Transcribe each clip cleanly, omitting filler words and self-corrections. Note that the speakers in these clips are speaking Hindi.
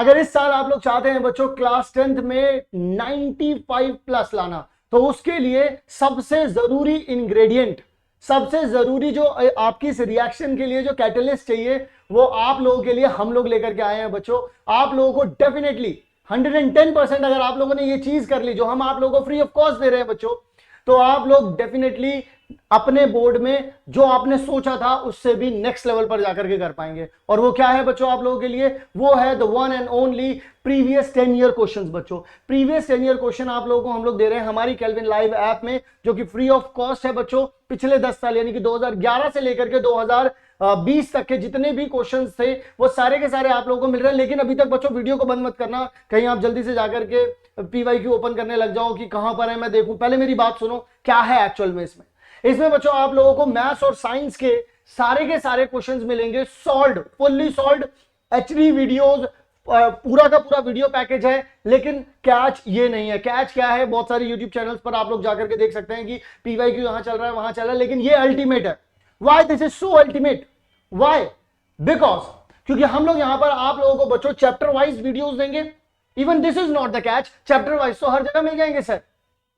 अगर इस साल आप लोग चाहते हैं बच्चों क्लास 10th में 95 प्लस लाना, तो उसके लिए सबसे जरूरी इंग्रेडिएंट, सबसे जरूरी जो आपकी इस रिएक्शन के लिए जो कैटलिस्ट चाहिए, वो आप लोगों के लिए हम लोग लेकर के आए हैं बच्चों। आप लोगों को डेफिनेटली 110% अगर आप लोगों ने ये चीज कर ली जो हम आप लोगों को फ्री ऑफ कॉस्ट दे रहे हैं बच्चों, तो आप लोग डेफिनेटली अपने बोर्ड में जो आपने सोचा था उससे भी नेक्स्ट लेवल पर जाकर के कर पाएंगे। और वो क्या है बच्चों आप लोगों के लिए? वो है the one and only previous 10 year questions बच्चों। प्रीवियस 10 ईयर क्वेश्चन आप लोगों को हम लोग दे रहे हैं हमारी केल्विन लाइव ऐप में, जो कि फ्री ऑफ कॉस्ट है बच्चों। पिछले 10 साल यानी कि 2011 से लेकर के 2020 तक के जितने भी क्वेश्चंस थे वो सारे के सारे आप लोगों को मिल रहे हैं। लेकिन अभी तक बच्चों वीडियो को बंद मत करना, कहीं आप जल्दी से जाकर के पीवाईक्यू ओपन करने लग जाओ कि कहां पर है मैं देखूं। पहले मेरी बात सुनो, क्या है एक्चुअल में इसमें बच्चों आप लोगों को मैथ्स और साइंस के सारे क्वेश्चंस मिलेंगे solved, fully solved HD videos, पूरा का पूरा वीडियो पैकेज है। लेकिन कैच ये नहीं है। कैच क्या है? बहुत सारे यूट्यूब चैनल्स पर आप लोग जाकर के देख सकते हैं कि पीवाईक्यू यहां चल रहा है वहां चल रहा है, लेकिन ये अल्टीमेट है। Why this is so ultimate? Why? Because क्योंकि हम लोग यहां पर आप लोगों को बच्चों चैप्टर वाइज वीडियोस देंगे। Even this is not the catch, chapter wise तो हर जगह मिल जाएंगे sir,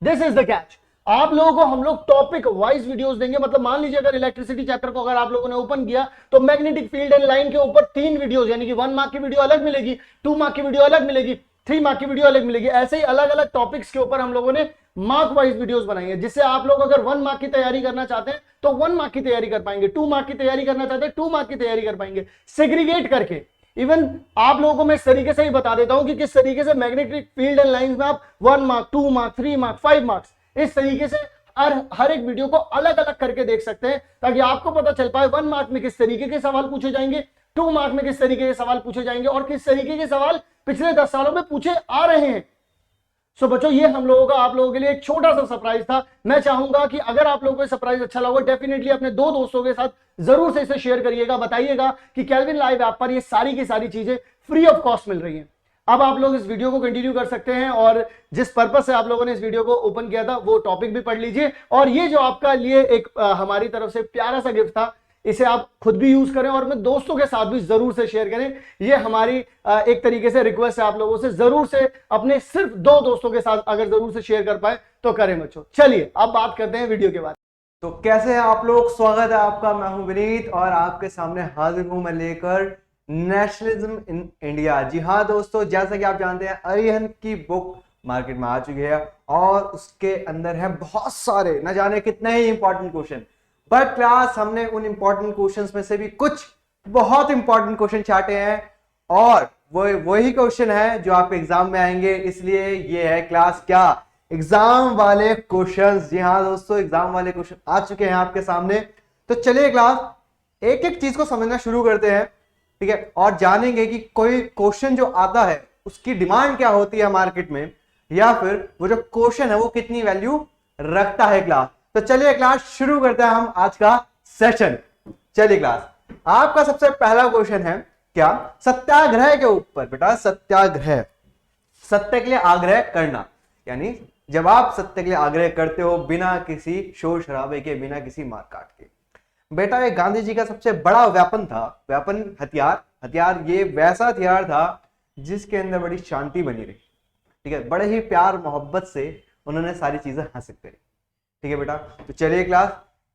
this is the catch. आप लोगों को हम लोग टॉपिक वाइज वीडियोस देंगे। मतलब मान लीजिए अगर इलेक्ट्रिसिटी चैप्टर को अगर आप लोगों ने ओपन किया तो मैग्नेटिक फील्ड एंड लाइन के ऊपर 3 वीडियोस, यानी कि 1 मार्क की वीडियो अलग मिलेगी, 2 मार्क की वीडियो अलग मिलेगी, 3 मार्क की वीडियो अलग मिलेगी। ऐसे ही अलग अलग टॉपिक्स के ऊपर हम लोगों ने मार्क वाइज वीडियोस बनाई है, जिससे आप लोग अगर 1 मार्क की तैयारी करना चाहते हैं तो 1 मार्क की तैयारी कर पाएंगे, 2 मार्क की तैयारी करना चाहते हैं 2 मार्क की तैयारी कर पाएंगे, सेग्रीगेट करके। इवन आप लोगों को मैं इस तरीके से ही बता देता हूं कि किस तरीके से मैग्नेटिक फील्ड एंड लाइंस में आप 1 मार्क, 2 मार्क, 3 मार्क, 5 मार्क्स इस तरीके से हर एक वीडियो को अलग अलग करके देख सकते हैं, ताकि आपको पता चल पाए 1 मार्क में किस तरीके के सवाल पूछे जाएंगे, 2 मार्क में किस तरीके के सवाल पूछे जाएंगे और किस तरीके के सवाल पिछले 10 सालों में पूछे आ रहे हैं। सो बच्चों ये हम लोगों का आप लोगों के लिए एक छोटा सा सरप्राइज था। मैं चाहूंगा कि अगर आप लोगों को सरप्राइज अच्छा लगा, डेफिनेटली अपने 2 दोस्तों के साथ जरूर से इसे शेयर करिएगा, बताइएगा कि केल्विन लाइव ऐप पर ये सारी की सारी चीजें फ्री ऑफ कॉस्ट मिल रही हैं। अब आप लोग इस वीडियो को कंटिन्यू कर सकते हैं और जिस पर्पस से आप लोगों ने इस वीडियो को ओपन किया था वो टॉपिक भी पढ़ लीजिए। और ये जो आपका लिए एक हमारी तरफ से प्यारा सा गिफ्ट था, इसे आप खुद भी यूज करें और अपने दोस्तों के साथ भी जरूर से शेयर करें। ये हमारी एक तरीके से रिक्वेस्ट है आप लोगों से, जरूर से अपने सिर्फ 2 दोस्तों के साथ अगर जरूर से शेयर कर पाए तो करें बच्चों। चलिए अब बात करते हैं वीडियो के बारे में। तो कैसे हैं आप लोग? स्वागत है आपका। मैं हूं विनीत और आपके सामने हाजिर हूं मैं लेकर नेशनलिज्म इन इंडिया। जी हाँ दोस्तों, जैसा कि आप जानते हैं अरिहंत की बुक मार्केट में आ चुकी है और उसके अंदर है बहुत सारे, न जाने कितने ही इंपॉर्टेंट क्वेश्चन। बट क्लास हमने उन इंपॉर्टेंट क्वेश्चंस में से भी कुछ बहुत इंपॉर्टेंट क्वेश्चन छाटे हैं और वही क्वेश्चन है जो आपके एग्जाम में आएंगे। इसलिए ये है क्लास क्या, एग्जाम वाले क्वेश्चंस। जी हाँ दोस्तों, एग्जाम वाले क्वेश्चन आ चुके हैं आपके सामने। तो चलिए क्लास एक एक चीज को समझना शुरू करते हैं, ठीक है, और जानेंगे कि कोई क्वेश्चन जो आता है उसकी डिमांड क्या होती है मार्केट में, या फिर वो जो क्वेश्चन है वो कितनी वैल्यू रखता है क्लास। तो चलिए क्लास शुरू करते हैं हम आज का सेशन। चलिए क्लास, आपका सबसे पहला क्वेश्चन है क्या, सत्याग्रह के ऊपर। बेटा सत्याग्रह, सत्य के लिए आग्रह करना, यानी जब आप सत्य के लिए आग्रह करते हो बिना किसी शोर शराबे के, बिना किसी मारकाट के। बेटा ये गांधी जी का सबसे बड़ा वेपन था, वेपन हथियार ये वैसा हथियार था जिसके अंदर बड़ी शांति बनी रही, ठीक है, बड़े ही प्यार मोहब्बत से उन्होंने सारी चीजें हासिल करी, ठीक है बेटा। तो चलिए क्लास,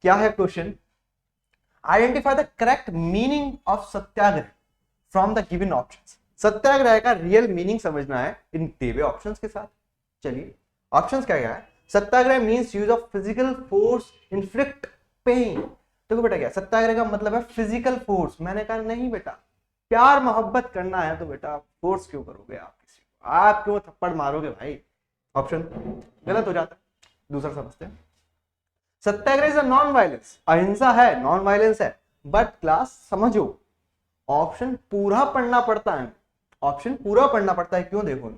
क्या है question, identify the correct meaning of satyagraha from the given options. Satyagraha का रियल मीनिंग समझना है इन दिए हुए ऑप्शंस के साथ। चलिए ऑप्शंस क्या है, satyagraha means use of physical force inflict pain. देखो बेटा क्या सत्याग्रह का मतलब है फिजिकल फोर्स। मैंने कहा नहीं बेटा, प्यार मोहब्बत करना है तो बेटा फोर्स क्यों करोगे आप किसी को, आप क्यों थप्पड़ मारोगे भाई। ऑप्शन गलत हो जाता है। दूसरा समझते हैं, सत्याग्रह इज अ नॉन वायलेंस, अहिंसा है, नॉन वायलेंस है। बट क्लास समझो, ऑप्शन पूरा पढ़ना पड़ता है, ऑप्शन पूरा पढ़ना पड़ता है। क्यों? देखो,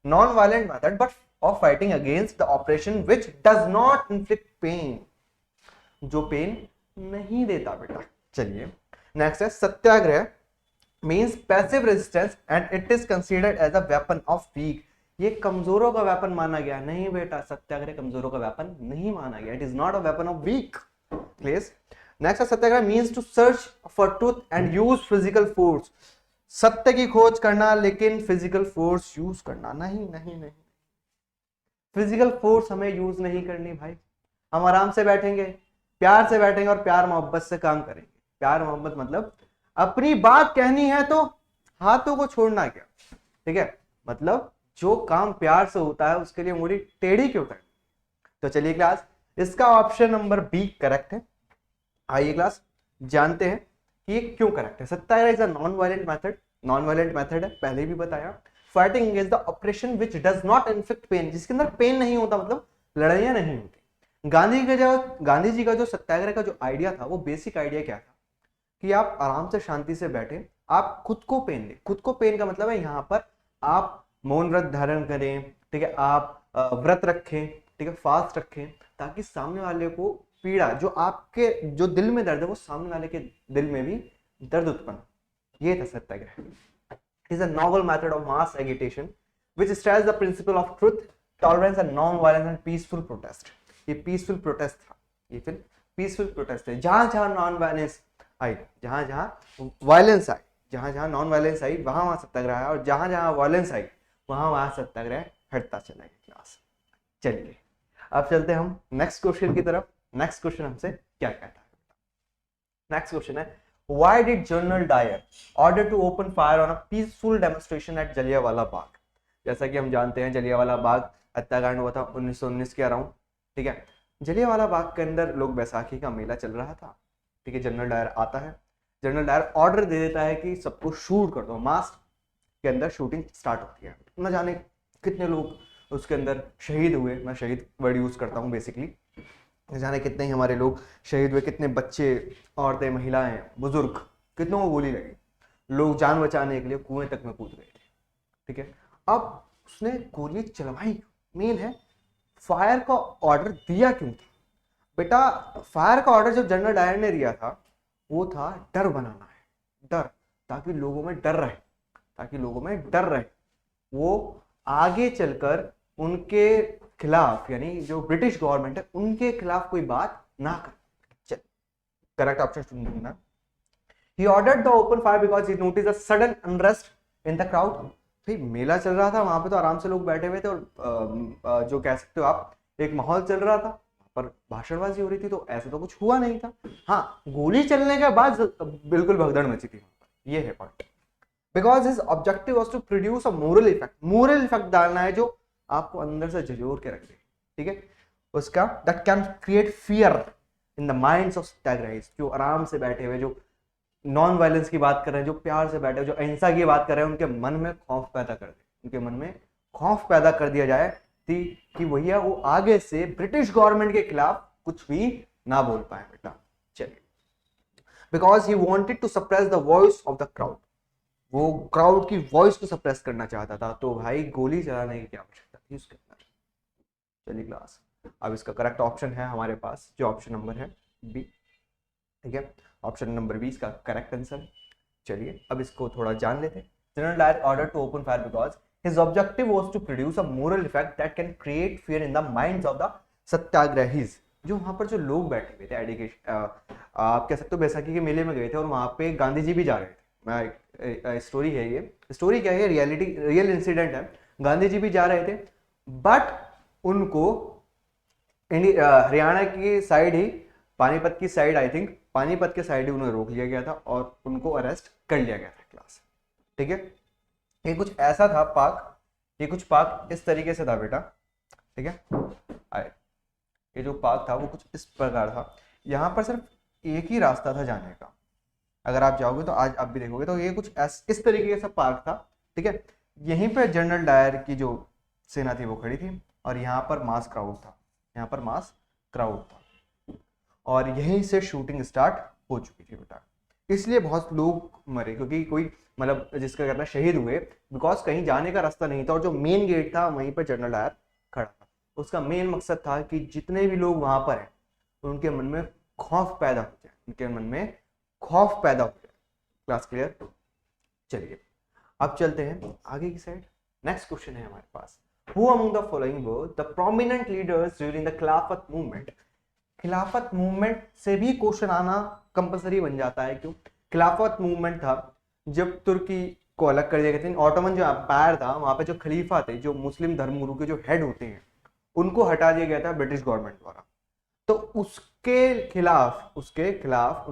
non violent method but of fighting against the operation which does not inflict pain, जो पेन नहीं देता बेटा। चलिए नेक्स्ट है, satyagraha means passive resistance and it is considered as a weapon of weak. ये कमजोरों का वेपन माना गया। नहीं बेटा, सत्याग्रह कमजोरों का वेपन नहीं माना गया, it is not a weapon of weak. Please next है, satyagraha means to search for truth and use physical force. सत्य की खोज करना लेकिन फिजिकल फोर्स यूज करना नहीं नहीं नहीं। फिजिकल फोर्स हमें यूज नहीं करनी भाई। हम आराम से बैठेंगे, प्यार से बैठेंगे और प्यार मोहब्बत से काम करेंगे। प्यार मोहब्बत मतलब अपनी बात कहनी है तो हाथों को छोड़ना क्या, ठीक है। मतलब जो काम प्यार से होता है उसके लिए मुड़ी टेढ़ी क्यों करनी। तो चलिए क्लास, इसका ऑप्शन नंबर बी करेक्ट है। आइए क्लास जानते हैं कि ये क्यों करेक्ट है। Satyagraha is a non violent method. Non violent method है, पहले भी बताया। Fighting against the operation which does not inflict pain, जिसके अंदर पेन नहीं होता, मतलब लड़ाइयां नहीं होती। गांधी जी का जो सत्याग्रह का जो आइडिया था, वो बेसिक आइडिया क्या था कि आप आराम से शांति से बैठे, आप खुद को पेन दें। खुद को पेन का मतलब है यहाँ पर आप मौन व्रत धारण करें, ठीक है, आप व्रत रखें, ठीक है, फास्ट रखें, ताकि सामने वाले को पीड़ा, जो आपके जो दिल में दर्द है, वो सामने वाले के दिल में भी दर्द उत्पन्न। ये था satyagraha. Is a novel method of mass agitation which stress the principle of truth, tolerance and non violence and peaceful protest. ये पीसफुल प्रोटेस्ट था, ये फिर पीसफुल प्रोटेस्ट है। जहां जहां नॉन वायलेंस आई, जहां जहां वायलेंस आई, जहां जहां नॉन वायलेंस आई, वहां वहां सत्याग्रह आया, और जहां जहां वायलेंस आई वहां वहां सत्याग्रह हटता चला गया। क्लास चलिए अब चलते हैं हम नेक्स्ट क्वेश्चन की तरफ। नेक्स्ट क्वेश्चन हमसे क्या कहता है। नेक्स्ट क्वेश्चन है, why did General Dyer order to open fire on a peaceful demonstration at Jallianwala Bagh. जैसा कि हम जानते हैं जलियांवाला बाग हत्याकांड हुआ था 1919 के अराउंड, ठीक है। जलियांवाला बाग के अंदर लोग बैसाखी का मेला चल रहा था, ठीक है। जनरल डायर आता है, जनरल डायर ऑर्डर दे देता है कि सबको शूट कर दो। मास्क के अंदर शूटिंग स्टार्ट होती है। न जाने कितने लोग उसके अंदर शहीद हुए, मैं शहीद वर्ड यूज करता हूँ बेसिकली, न जाने कितने ही हमारे लोग शहीद हुए, कितने बच्चे, औरतें, महिलाएं, बुजुर्ग, कितनों को गोली लगी। लोग जान बचाने के लिए कुएं तक में कूद गए थे, ठीक है। अब उसने गोली चलवाई, मेन है फायर का ऑर्डर दिया क्यों था। बेटा फायर का ऑर्डर जब जनरल डायर ने दिया था, वो था डर बनाना है, डर, ताकि लोगों में डर रहे, ताकि लोगों में डर रहे, वो आगे चलकर उनके खिलाफ, यानी जो ब्रिटिश गवर्नमेंट है उनके खिलाफ कोई बात ना कर। करेक्ट ऑप्शन चुनना। He ordered the open fire because he notice a sudden unrest in the crowd. भाई मेला चल रहा था, वहां पे तो आराम से लोग बैठे हुए थे, और जो कह सकते हो आप एक माहौल चल रहा था, पर भाषणबाजी हो रही थी, तो ऐसा तो कुछ हुआ नहीं था। हाँ, गोली चलने के बाद बिल्कुल भगदड़ मची थी, ये है point. Because his objective was to produce a moral effect. Moral effect डालना है जो आपको अंदर से झंझोर के रख दे, ठीक है, उसका that can create fear in the minds of satyagrahis. जो आराम से बैठे हुए, जो नॉन वायलेंस की बात कर रहे हैं, जो प्यार से बैठे हुए, जो अहिंसा की बात कर रहे हैं, उनके मन में खौफ पैदा कर दे, उनके मन में खौफ पैदा कर दिया जाए कि भैया वो आगे से ब्रिटिश गवर्नमेंट के खिलाफ कुछ भी ना बोल पाए। बेटा चलिए, because he wanted to suppress the voice of the crowd. वो क्राउड की वॉइस को सप्रेस करना चाहता था, तो भाई गोली चलाने की क्या आवश्यकता थी उसके अंदर। चलिए क्लास, अब इसका करेक्ट ऑप्शन है हमारे पास, जो ऑप्शन नंबर है बी, ठीक है। ऑप्शन नंबर बी इसका करेक्ट आंसर। चलिए अब इसको थोड़ा जान लेते हैं। General Dyer order to open fire because his objective was to produce a moral effect that can create fear in the minds of the satyagrahis. जो वहां पर जो लोग बैठे हुए थे, एडिकेशन, आप कह सकते हो बैसाखी के मेले में गए थे, और वहां पे गांधी जी भी जा रहे थे। मैं स्टोरी है, ये स्टोरी क्या है, रियल इंसिडेंट है। गांधी जी भी जा रहे थे, बट उनको हरियाणा की साइड ही, पानीपत की साइड, आई थिंक पानीपत के साइड ही उन्हें रोक लिया गया था और उनको अरेस्ट कर लिया गया था। क्लास ठीक है, ये कुछ ऐसा था पाक, ये कुछ पाक इस तरीके से था बेटा, ठीक है। ये जो पाक था वो कुछ इस प्रकार था। यहाँ पर सिर्फ एक ही रास्ता था जाने का, अगर आप जाओगे तो आज आप भी देखोगे तो ये कुछ इस तरीके का पार्क था, ठीक है। यहीं पे जनरल डायर की जो सेना थी वो खड़ी थी, और यहाँ पर मास क्राउड था, यहाँ पर मास क्राउड था, और यहीं से शूटिंग स्टार्ट हो चुकी थी बेटा। इसलिए बहुत लोग मरे, क्योंकि कोई मतलब जिसका कहना शहीद हुए, बिकॉज कहीं जाने का रास्ता नहीं था, और जो मेन गेट था वहीं पर जनरल डायर खड़ा था। उसका मेन मकसद था कि जितने भी लोग वहां पर हैं उनके मन में खौफ पैदा हो जाए, उनके मन में खौफ पैदा हो जाए। Class clear. चलिए अब चलते हैं आगे की साइड। नेक्स्ट क्वेश्चन है हमारे पास, who among the following were the prominent leaders during the Khilafat movement. Khilafat movement से भी क्वेश्चन आना कंपलसरी बन जाता है, क्यों? खिलाफत मूवमेंट था जब तुर्की को अलग कर दिया गया था। ऑटोमन जो एम्पायर था वहां पे जो खलीफा थे, जो मुस्लिम धर्मगुरु के जो हेड होते हैं, उनको हटा दिया गया था ब्रिटिश गवर्नमेंट द्वारा। तो उसके खिलाफ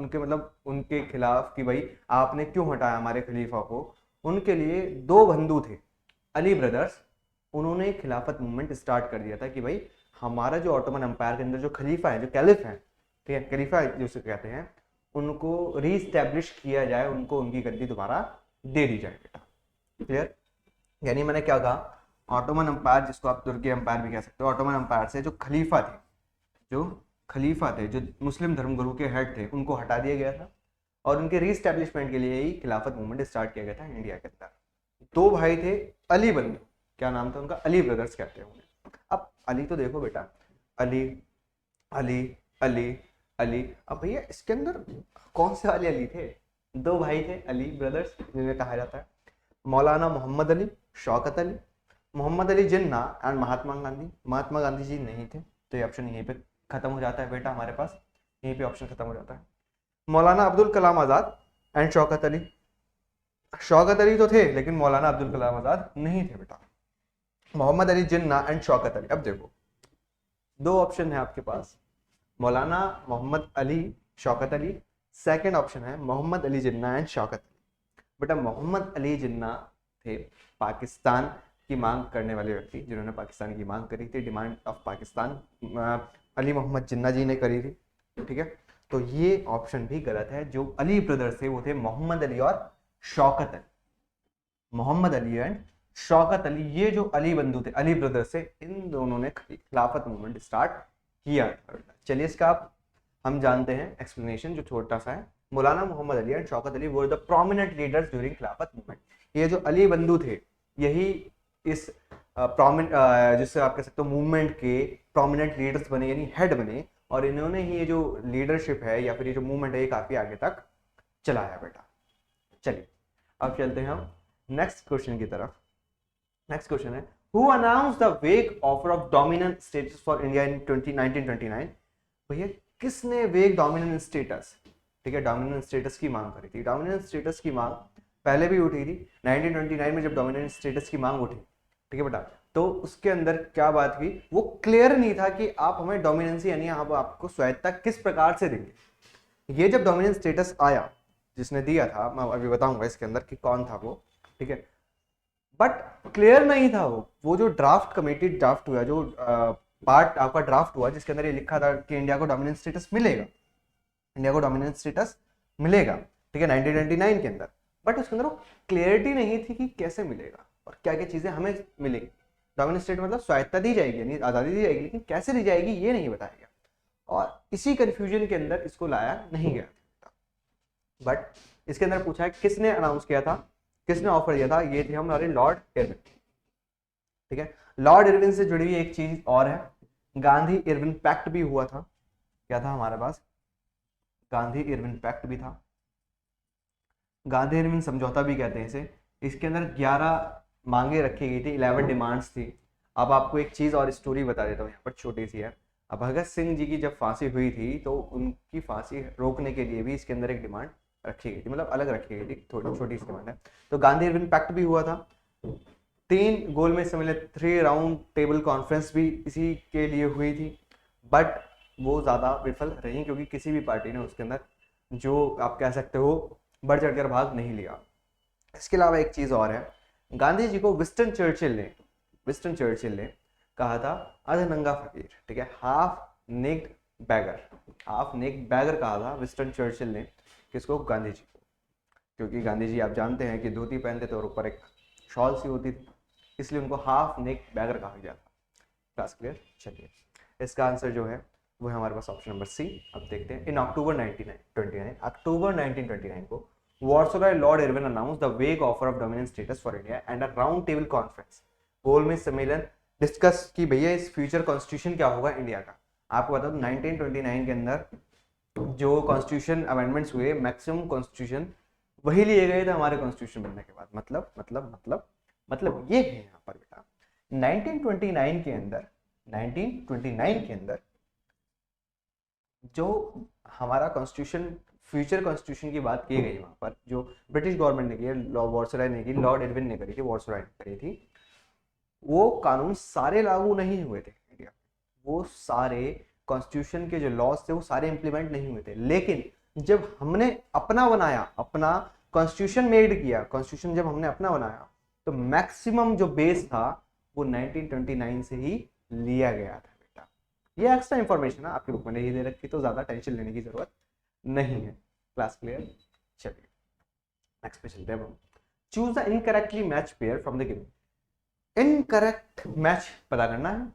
उनके खिलाफ कि भाई आपने क्यों हटाया हमारे खलीफा को, उनके लिए दो बंधु थे अली ब्रदर्स, उन्होंने खिलाफत मूवमेंट स्टार्ट कर दिया था कि भाई हमारा जो ऑटोमन एम्पायर के अंदर जो खलीफा है, जो कैलिफ है, ठीक है, खलीफा जिसे कहते हैं, उनको रीस्टैब्लिश किया जाए, उनको उनकी गद्दी दोबारा दे दी जाए बेटा। क्लियर? यानी मैंने क्या कहा, ऑटोमन एम्पायर जिसको आप तुर्की एम्पायर भी कह सकते हो, ऑटोमन एम्पायर से जो खलीफा थे, जो मुस्लिम धर्मगुरु के हेड थे, उनको हटा दिया गया था और उनके रीस्टैब्लिशमेंट के लिए ही खिलाफत मूवमेंट स्टार्ट किया गया था इंडिया के अंदर। दो भाई थे अली बंधु, क्या नाम था उनका, अली ब्रदर्स कहते हैं उन्हें। अब अली तो देखो बेटा, अली अली अली अली, अब भैया इसके अंदर कौन से वाले अली थे? दो भाई थे अली ब्रदर्स जिन्हें कहा जाता है मौलाना मोहम्मद अली, शौकत अली, मोहम्मद अली जिन्ना एंड महात्मा गांधी। महात्मा गांधी जी नहीं थे, तो ये ऑप्शन यहीं पे खत्म हो जाता है बेटा, हमारे पास यहीं पे ऑप्शन खत्म हो जाता है। मौलाना अब्दुल कलाम आजाद एंड शौकत अली। शौकत अली तो थे लेकिन मौलाना अब्दुल कलाम आजाद नहीं थे बेटा। मोहम्मद अली जिन्ना एंड शौकत अली। अब देखो दो ऑप्शन है आपके पास, मौलाना मोहम्मद अली, शौकत अली। सेकंड ऑप्शन है मोहम्मद अली जिन्ना एंड शौकत अली। बेटा मोहम्मद अली जिन्ना थे पाकिस्तान की मांग करने वाले व्यक्ति, जिन्होंने पाकिस्तान की मांग करी थी, डिमांड ऑफ पाकिस्तान अली मोहम्मद जिन्ना जी ने करी थी। ठीक है, तो ये ऑप्शन भी गलत है। जो अली ब्रदर्स थे वो थे मोहम्मद अली और शौकत अली। मोहम्मद अली एंड शौकत अली, ये जो अली बंधु थे, अली ब्रदर्स थे, इन दोनों ने खिलाफत मूवमेंट स्टार्ट किया था। चलिए इसका हम जानते हैं एक्सप्लेनेशन जो छोटा सा है। Maulana Mohammad Ali and Shaukat Ali were the prominent leaders during Khilafat movement. ये जो अली बंधु थे यही इस जिससे आप कह सकते हो मूवमेंट के प्रोमिनेंट लीडर्स बने, यानी हेड बने, और इन्होंने ही ये जो लीडरशिप है या फिर ये जो मूवमेंट है ये काफी आगे तक चलाया बेटा। चलिए अब चलते हैं हम नेक्स्ट क्वेश्चन की तरफ। नेक्स्ट क्वेश्चन है who announced the vague offer of dominant status for India in 1929। भैया किसने वेग डोमिनेंट स्टेटस, ठीक है, डोमिनेंट स्टेटस की मांग करी थी? डोमिनेंट स्टेटस की मांग पहले भी उठी थी 1929 में, जब डोमिनेंट स्टेटस की मांग उठी, ठीक है बेटा, तो उसके अंदर क्या बात हुई, वो क्लियर नहीं था कि आप हमें डोमिनेंसी यानी आप आपको स्वायत्तता किस प्रकार से देंगे। ये जब डोमिनेंट स्टेटस आया, जिसने दिया था, मैं अभी बताऊंगा इसके अंदर कि कौन था वो, ठीक है, बट क्लियर नहीं था वो जो ड्राफ्ट कमेटी ड्राफ्ट हुआ, जो पार्ट आपका ड्राफ्ट हुआ जिसके अंदर ये लिखा था कि इंडिया को डोमिनेंट स्टेटस मिलेगा, इंडिया को डोमिनेंट स्टेटस मिलेगा, ठीक है, 1929 के अंदर, बट उसके अंदर वो क्लियरिटी नहीं थी कि कैसे मिलेगा और क्या क्या चीजें हमें मिलेगी। डोमिनेंट स्टेट मतलब स्वायत्तता दी जाएगी, यानी आजादी दी जाएगी, लेकिन कैसे दी जाएगी ये नहीं बताया गया, और इसी कंफ्यूजन के अंदर इसको लाया नहीं गया। बट इसके अंदर पूछा है किसने अनाउंस किया था, किसने ऑफर दिया था, ये थे हमारे लॉर्ड इरविन। ठीक है, लॉर्ड इरविन से जुड़ी हुई एक चीज और है, गांधी इरविन पैक्ट भी हुआ था। क्या था हमारे पास? गांधी इरविन पैक्ट भी था, गांधी इरविन समझौता भी कहते हैं इसे। इसके अंदर 11 मांगे रखी गई थी, 11 डिमांड्स थी। अब आपको एक चीज और स्टोरी बता देता हूँ यहाँ पर, छोटी सी है। अब भगत सिंह जी की जब फांसी हुई थी तो उनकी फांसी रोकने के लिए भी इसके अंदर एक डिमांड रखी गई थी, मतलब अलग रखी गई थी, थोड़ी छोटी सी डिमांड है। तो गांधी इरविन पैक्ट भी हुआ था। 3 गोल में सम्मिलित 3 राउंड टेबल कॉन्फ्रेंस भी इसी के लिए हुई थी, बट वो ज्यादा विफल रही क्योंकि किसी भी पार्टी ने उसके अंदर, जो आप कह सकते हो, बढ़ चढ़कर भाग नहीं लिया। इसके अलावा एक चीज और है, गांधी जी को विंस्टन चर्चिल ने कहा था अधनंगा फकीर, ठीक है, हाफ नेक्ड बैगर कहा था विंस्टन चर्चिल ने किसको? गांधी जी को, क्योंकि गांधी जी आप जानते हैं कि धोती पहनते थे और ऊपर एक शॉल सी होती थी, इसलिए उनको हाफ नेक्ड बैगर कहा गया था। Class clear? चलिए इसका आंसर जो है वो है हमारे पास ऑप्शन नंबर सी। अब देखते हैं, इन अक्टूबर 1929 को viceroy Lord Irwin announce the vague offer of dominant status for India and a round table conference, गोलमेज सम्मेलन डिस्कस की भैया इस फ्यूचर कॉन्स्टिट्यूशन क्या होगा इंडिया का। आपको बता दूं 1929 के अंदर जो कॉन्स्टिट्यूशन अमेंडमेंट्स हुए, मैक्सिमम कॉन्स्टिट्यूशन वही लिए गए थे हमारे कॉन्स्टिट्यूशन बनने के बाद। मतलब ये है यहाँ पर बेटा 1929 के अंदर जो हमारा कॉन्स्टिट्यूशन फ्यूचर कॉन्स्टिट्यूशन की बात की गई वहां पर, जो ब्रिटिश गवर्नमेंट ने की है, वॉर्सराय ने की, लॉर्ड इरविन ने करी थी, वॉर्सराय ने करी थी, वो कानून सारे लागू नहीं हुए थे इंडिया में। वो सारे कॉन्स्टिट्यूशन के जो लॉज थे वो सारे इंप्लीमेंट नहीं हुए थे, लेकिन जब हमने अपना बनाया, अपना कॉन्स्टिट्यूशन मेड किया, कॉन्स्टिट्यूशन जब हमने अपना बनाया, तो मैक्सिमम जो बेस था वो 1929 से ही लिया गया था बेटा। ये एक्स्ट्रा इंफॉर्मेशन है, आपकी बुक में नहीं दे रखी, तो ज्यादा टेंशन लेने की जरूरत नहीं है। Class clear? चलिए नेक्स्ट पे चलते हैं। Choose the incorrectly match pair from the given. Incorrect match पता करना है।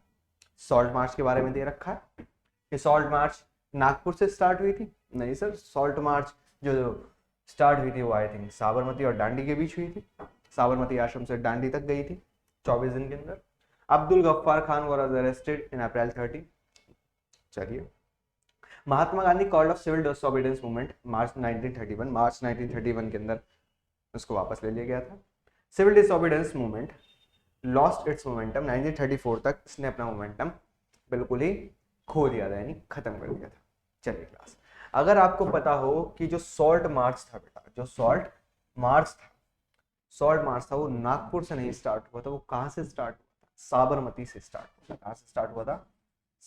सॉल्ट मार्च के बारे में दे रखा है कि सॉल्ट मार्च नागपुर से स्टार्ट हुई थी। नहीं सर, सॉल्ट मार्च जो स्टार्ट हुई थी वो आई थिंक साबरमती और डांडी के बीच हुई थी। साबरमती आश्रम से डांडी तक गई थी 24 दिन के अंदर। Abdul Ghaffar Khan was arrested in April 30। चलिए, Mahatma Gandhi called off civil disobedience movement March 1931। March 1931 के अंदर उसको वापस ले लिया गया था। Civil disobedience movement lost its momentum 1934 तक इसने अपना मोमेंटम बिल्कुल ही खो दिया था, यानी खत्म कर दिया था। चलिए क्लास, अगर आपको पता हो कि जो सॉल्ट मार्च था बेटा, जो सॉल्ट मार्च था वो नागपुर से नहीं स्टार्ट हुआ था, वो कहाँ से स्टार्ट हुआ था? साबरमती से स्टार्ट हुआ था। कहाँ से स्टार्ट हुआ था?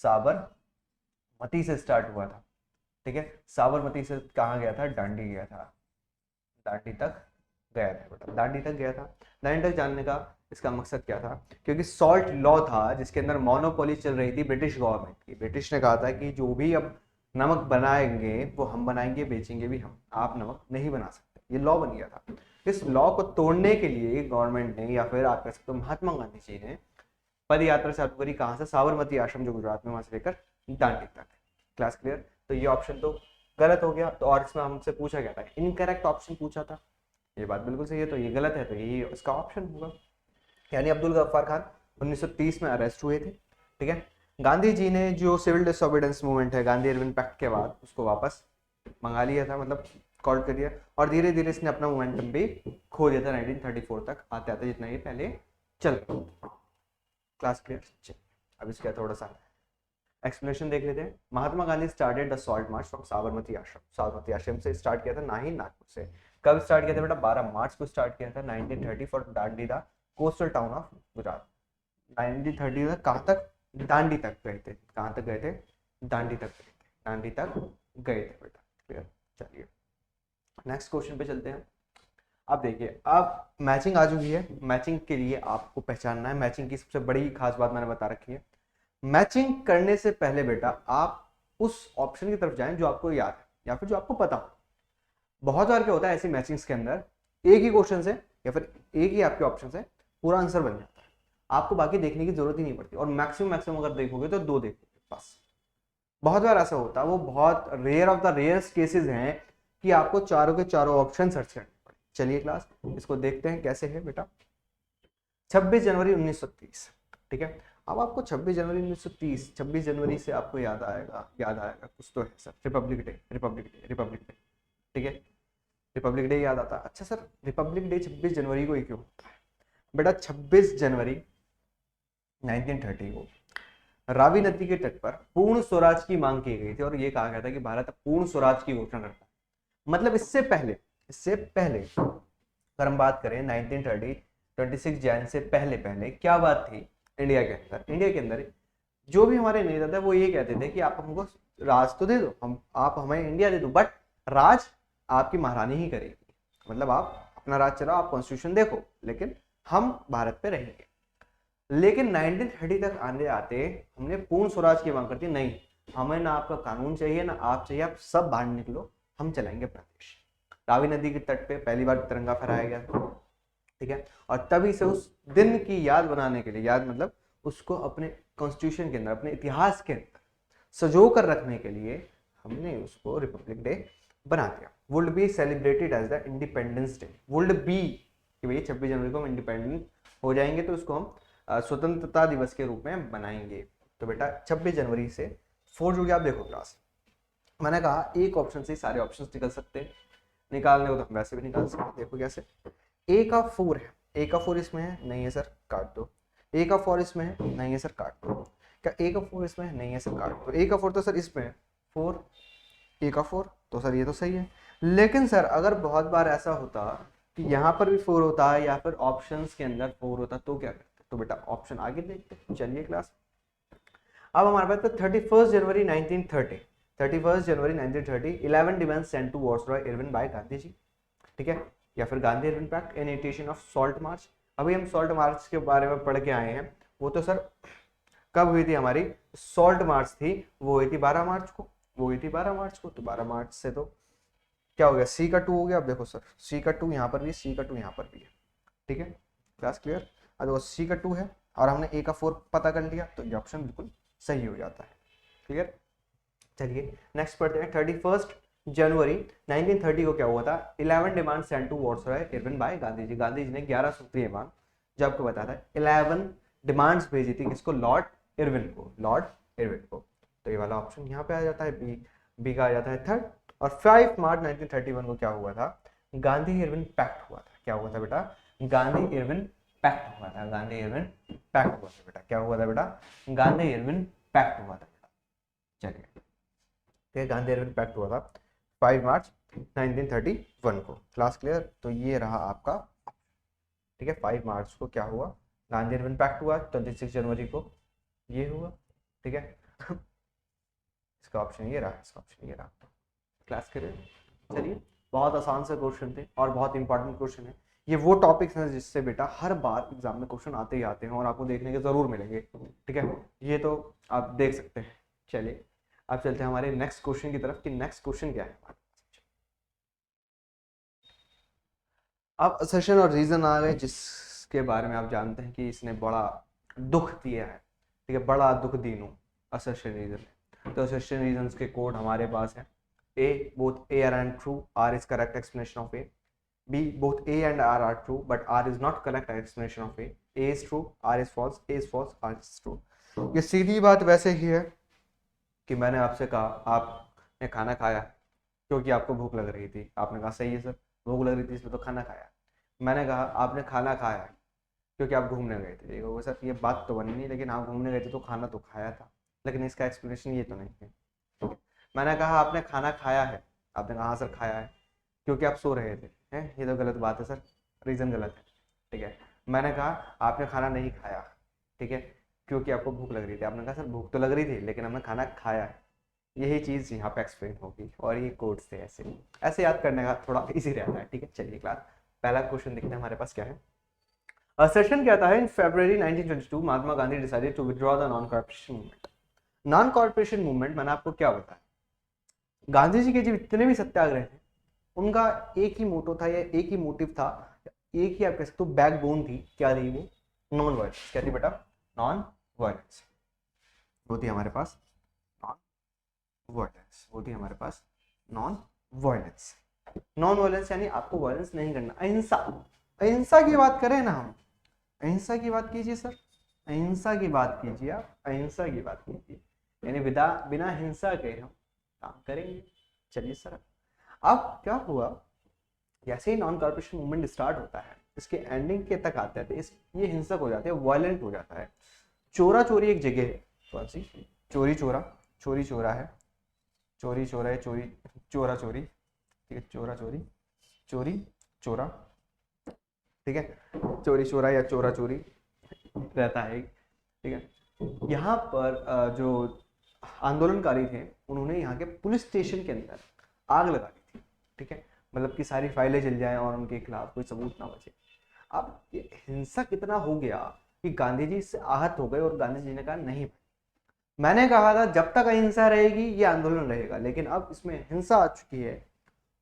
साबरमती से स्टार्ट हुआ था। ठीक है, साबरमती से कहाँ गया था? डांडी गया था। दांडी तक गया था बेटा, दांडी तक गया था। दांडी तक जानने का इसका मकसद क्या था? क्योंकि सॉल्ट लॉ था जिसके अंदर मोनोपोली चल रही थी ब्रिटिश गवर्नमेंट की। ब्रिटिश ने कहा था कि जो भी अब नमक बनाएंगे वो हम बनाएंगे, बेचेंगे भी हम, आप नमक नहीं बना सकते। ये लॉ बन गया था। इस लॉ को तोड़ने के लिए गवर्नमेंट ने, या फिर आप कह सकते हो महात्मा गांधी जी ने, पद यात्रा चालू करी। कहाँ से? साबरमती आश्रम जो गुजरात में, वहां से लेकर दांडी तक। Class clear? तो ये ऑप्शन तो गलत हो गया। तो और इसमें हमसे पूछा गया था, इनकरेक्ट ऑप्शन पूछा था। ये बात बिल्कुल सही है, तो ये गलत है, तो यही इसका ऑप्शन होगा। यानी अब्दुल गफ्फार खान 1930 में अरेस्ट हुए थे। ठीक है, गांधी जी ने जो सिविल डिसोबीडियंस मूवमेंट है गांधी इरविन पैक्ट के बाद, उसको वापस मंगा लिया था, मतलब कॉल कर दिया, और धीरे धीरे इसने अपना मोमेंटम भी खो दिया था 1934 तक आते आते, जितना ये पहले चल रहा था। Class clear? अब इसका थोड़ा सा एक्सप्लेनेशन देख लेते हैं। Mahatma Gandhi started the salt march from Sabarmati Ashram. Sabarmati आश्रम से स्टार्ट किया था, ना ही नागपुर से। कब स्टार्ट किया था बेटा? 12 मार्च को स्टार्ट किया था 1930 for Dandi, the coastal town of Gujarat. 1930 तक कहाँ तक? दांडी तक गए थे। कहाँ तक गए थे? दांडी तक गए थे। दांडी तक गए थे बेटा। क्लियर? चलिए नेक्स्ट क्वेश्चन पे चलते हैं। अब देखिए, अब मैचिंग आ चुकी है। मैचिंग के लिए आपको पहचानना है, मैचिंग की सबसे बड़ी खास बात मैंने बता रखी है। मैचिंग करने से पहले बेटा आप उस ऑप्शन की तरफ जाएं जो आपको याद है या फिर जो आपको पता हो। बहुत बार क्या होता है ऐसी मैचिंग्स के अंदर, एक ही क्वेश्चन से या फिर एक ही आपके ऑप्शन से पूरा आंसर बन जाता है, आपको बाकी देखने की जरूरत ही नहीं पड़ती। और मैक्सिमम अगर देखोगे तो 2 देखोगे बस। बहुत बार ऐसा होता है, वो बहुत rare of the rarest cases हैं कि आपको चारों के चारों ऑप्शन सर्च करने पड़े। चलिए क्लास, इसको देखते हैं कैसे है बेटा। 26 जनवरी 1930। ठीक है, अब आपको 26 जनवरी 1930, 26 जनवरी से आपको याद आएगा कुछ तो है सर, रिपब्लिक डे। ठीक है, रिपब्लिक डे याद आता है। अच्छा सर, रिपब्लिक डे 26 जनवरी को ही क्यों होता है? बेटा 26 जनवरी 1930 को रावी नदी के तट पर पूर्ण स्वराज की मांग की गई थी, और ये कहा गया था कि भारत पूर्ण स्वराज की घोषणा करता है। मतलब इससे पहले अगर हम बात करें 1930 26 जैन से पहले क्या बात थी इंडिया के अंदर जो भी हमारे नेता थे वो ये कहते थे कि आप हमको राज तो दे दो, आप हमें इंडिया दे दो, बट राज आपकी महारानी ही करेगी। मतलब आप अपना राज चलाओ, आप कॉन्स्टिट्यूशन देखो, लेकिन हम भारत पे रहेंगे। लेकिन 1930 तक आने आते हमने पूर्ण स्वराज की मांग करती, नहीं हमें ना आपका कानून चाहिए ना आप चाहिए, आप सब बाहर निकलो, हम चलाएंगे अपना देश। रावी नदी के तट पे पहली बार तिरंगा फहराया गया था। ठीक है, और तभी से उस दिन की याद बनाने के लिए, याद मतलब उसको अपने कॉन्स्टिट्यूशन के अंदर, अपने इतिहास के अंदर सजो कर रखने के लिए हमने उसको रिपब्लिक डे बना दिया। Would be celebrated as the independence day. Would be कि भाई 26 जनवरी को हम इंडिपेंडेंट हो जाएंगे तो उसको हम स्वतंत्रता दिवस के रूप में बनाएंगे। तो बेटा 26 जनवरी से 4 जो कि आप देखो क्लास, मैंने कहा एक ऑप्शन से सारे ऑप्शंस निकल सकते हैं, निकालने को तो हम वैसे भी निकाल सकते हैं। देखो कैसे, ए का 4 है, ए का 4 इसमें है, नहीं है सर काट दो। ए का 4 इसमें है, नहीं है सर काट दो। क्या ए का 4 इसमें है, नहीं है सर काट दो। ए का 4 तो सर इसमें है 4, ए का 4 तो सर ये तो सही है। लेकिन सर अगर बहुत बार ऐसा होता कि यहाँ पर भी 4 होता है या फिर ऑप्शंस के अंदर 4 होता तो क्या करते? तो बेटा ऑप्शन आगे देखते हैं, चलिए क्लास। अब हमारे पास 31 January 1930, 31 January 1930 11 demands sent to viceroy Irwin by Gandhi ji, ठीक है, या फिर Gandhi Irwin pact, initiation of salt march. अभी हम सॉल्ट मार्च के बारे में पढ़ के आए हैं, वो तो सर कब हुई थी हमारी सॉल्ट मार्च थी, वो हुई थी 12 मार्च को, वो हुई थी 12 मार्च को। तो 12 मार्च से तो क्या हो गया, सी का 2 हो गया। अब देखो सर सी का 2 यहाँ पर भी, सी का 2 यहाँ पर भी है, ठीक है, क्लास क्लियर। अब देखो सी का 2 है और हमने ए का 4 पता कर लिया, तो ये ऑप्शन बिल्कुल सही हो जाता है, क्लियर। चलिए नेक्स्ट पढ़ते हैं। 31 जनवरी 1930 को क्या हुआ था, 11 demand sent to viceroy Irwin by Gandhi ji. Gandhi ji ने 11 सूत्रीय मांग, जो आपको बताया था 11 डिमांड्स भेजी थी, किसको, लॉर्ड इरविन को, लॉर्ड इरविन को। तो ये वाला ऑप्शन यहाँ पे आ जाता है, बी का आ जाता है थर्ड। और 5 मार्च 1931 को क्या हुआ था, गांधी इरविन पैक्ट हुआ था। क्या हुआ था बेटा, गांधी इरविन पैक्ट हुआ था, गांधी इरविन पैक्ट हुआ था बेटा। क्या हुआ था बेटा, गांधी इरविन पैक्ट हुआ था बेटा। चलिए ठीक है, गांधी इरविन पैक्ट हुआ था 5 मार्च 1931 को, क्लास क्लियर। तो ये रहा आपका, ठीक है, 5 मार्च को क्या हुआ, गांधी इरविन पैक्ट हुआ। 26 जनवरी को ये हुआ, ठीक है। इसका ऑप्शन ये रहा, इसका ऑप्शन ये रहा, क्लास करिए। चलिए बहुत आसान से क्वेश्चन थे और बहुत इंपॉर्टेंट क्वेश्चन है। ये वो टॉपिक्स हैं जिससे बेटा हर बार एग्जाम में क्वेश्चन आते ही आते हैं और आपको देखने के जरूर मिलेंगे, ठीक है, ये तो आप देख सकते हैं। चलिए अब चलते हैं हमारे नेक्स्ट क्वेश्चन की तरफ कि नेक्स्ट क्वेश्चन क्या है। अब असर्शन और रीजन आ गए, जिसके बारे में आप जानते हैं कि इसने बड़ा दुख दिया है, ठीक है, बड़ा दुख दीनू असर्शन रीजन। तो असर्शन रीजन के कोड हमारे पास है, A both A and true, R is correct explanation of A. B both A and R are true, but R is not correct explanation of A. A is true, R is false, A is false, R is true. ये सीधी बात वैसे ही है कि मैंने आपसे कहा आपने खाना खाया क्योंकि आपको भूख लग रही थी, आपने कहा सही है सर, भूख लग रही थी इसलिए तो खाना खाया। मैंने कहा आपने खाना खाया क्योंकि आप घूमने गए थे, देखो सर ये बात तो बनी नहीं, लेकिन आप घूमने गए थे तो खाना तो खाया था, लेकिन इसका एक्सप्लेनेशन ये तो नहीं है। मैंने कहा आपने खाना खाया है, आपने कहा हाँ सर खाया है क्योंकि आप सो रहे थे, हैं, ये तो गलत बात है सर, रीज़न गलत है, ठीक है। मैंने कहा आपने खाना नहीं खाया, ठीक है, क्योंकि आपको भूख लग रही थी, आपने कहा सर भूख तो लग रही थी लेकिन हमने खाना खाया है। यही चीज़ यहाँ पे एक्सप्लेन होगी और ये कोड्स थे, ऐसे ऐसे याद करने का थोड़ा इजी रहता है, ठीक है। चलिए क्लास पहला क्वेश्चन देखते हैं हमारे पास क्या है। असर्शन क्या था, in February 1922 Mahatma Gandhi decided to withdraw the non corporation movement. Non corporation movement मैंने आपको क्या बताया, गांधी जी के जो जितने भी सत्याग्रह थे उनका एक ही मोटो था या एक ही मोटिव था, एक ही आप कह सकते हो बैकबोन थी, क्या थी वो, नॉन वायलेंस। क्या थी बेटा, नॉन वायलेंस। वो थी हमारे पास नॉन वायलेंस, वो थी हमारे पास नॉन वायलेंस। नॉन वायलेंस यानी आपको वायलेंस नहीं करना, अहिंसा। अहिंसा की बात करें ना हम, अहिंसा की बात कीजिए सर, अहिंसा की बात कीजिए आप, अहिंसा की बात कीजिए, यानी बिना हिंसा के हम काम करेंगे। चलिए सर अब क्या हुआ, जैसे ही नॉन कॉर्पोरेशन मूवमेंट स्टार्ट होता है इसके एंडिंग के तक आते हैं ये हिंसक हो जाते हैं, वायलेंट हो जाता है। चोरा चोरी एक जगह है, कौन सी, चोरी चोरा, चोरी चोरा है, चोरी चोरा है, चोरी चोरा चोरी, ठीक है, चोरा चोरी, चोरी चोरा, ठीक है, चोरी चोरा या चोरा चोरी रहता है, ठीक है। यहाँ पर जो आंदोलनकारी थे उन्होंने यहाँ के पुलिस स्टेशन के अंदर आग लगा दी थी, ठीक है, मतलब कि सारी फाइलें जल जाएं और उनके खिलाफ कोई सबूत ना बचे। अब ये हिंसा कितना हो गया कि गांधी जी इससे आहत हो गए और गांधी जी ने कहा नहीं भाई, मैंने कहा था जब तक अहिंसा रहेगी ये आंदोलन रहेगा, लेकिन अब इसमें हिंसा आ चुकी है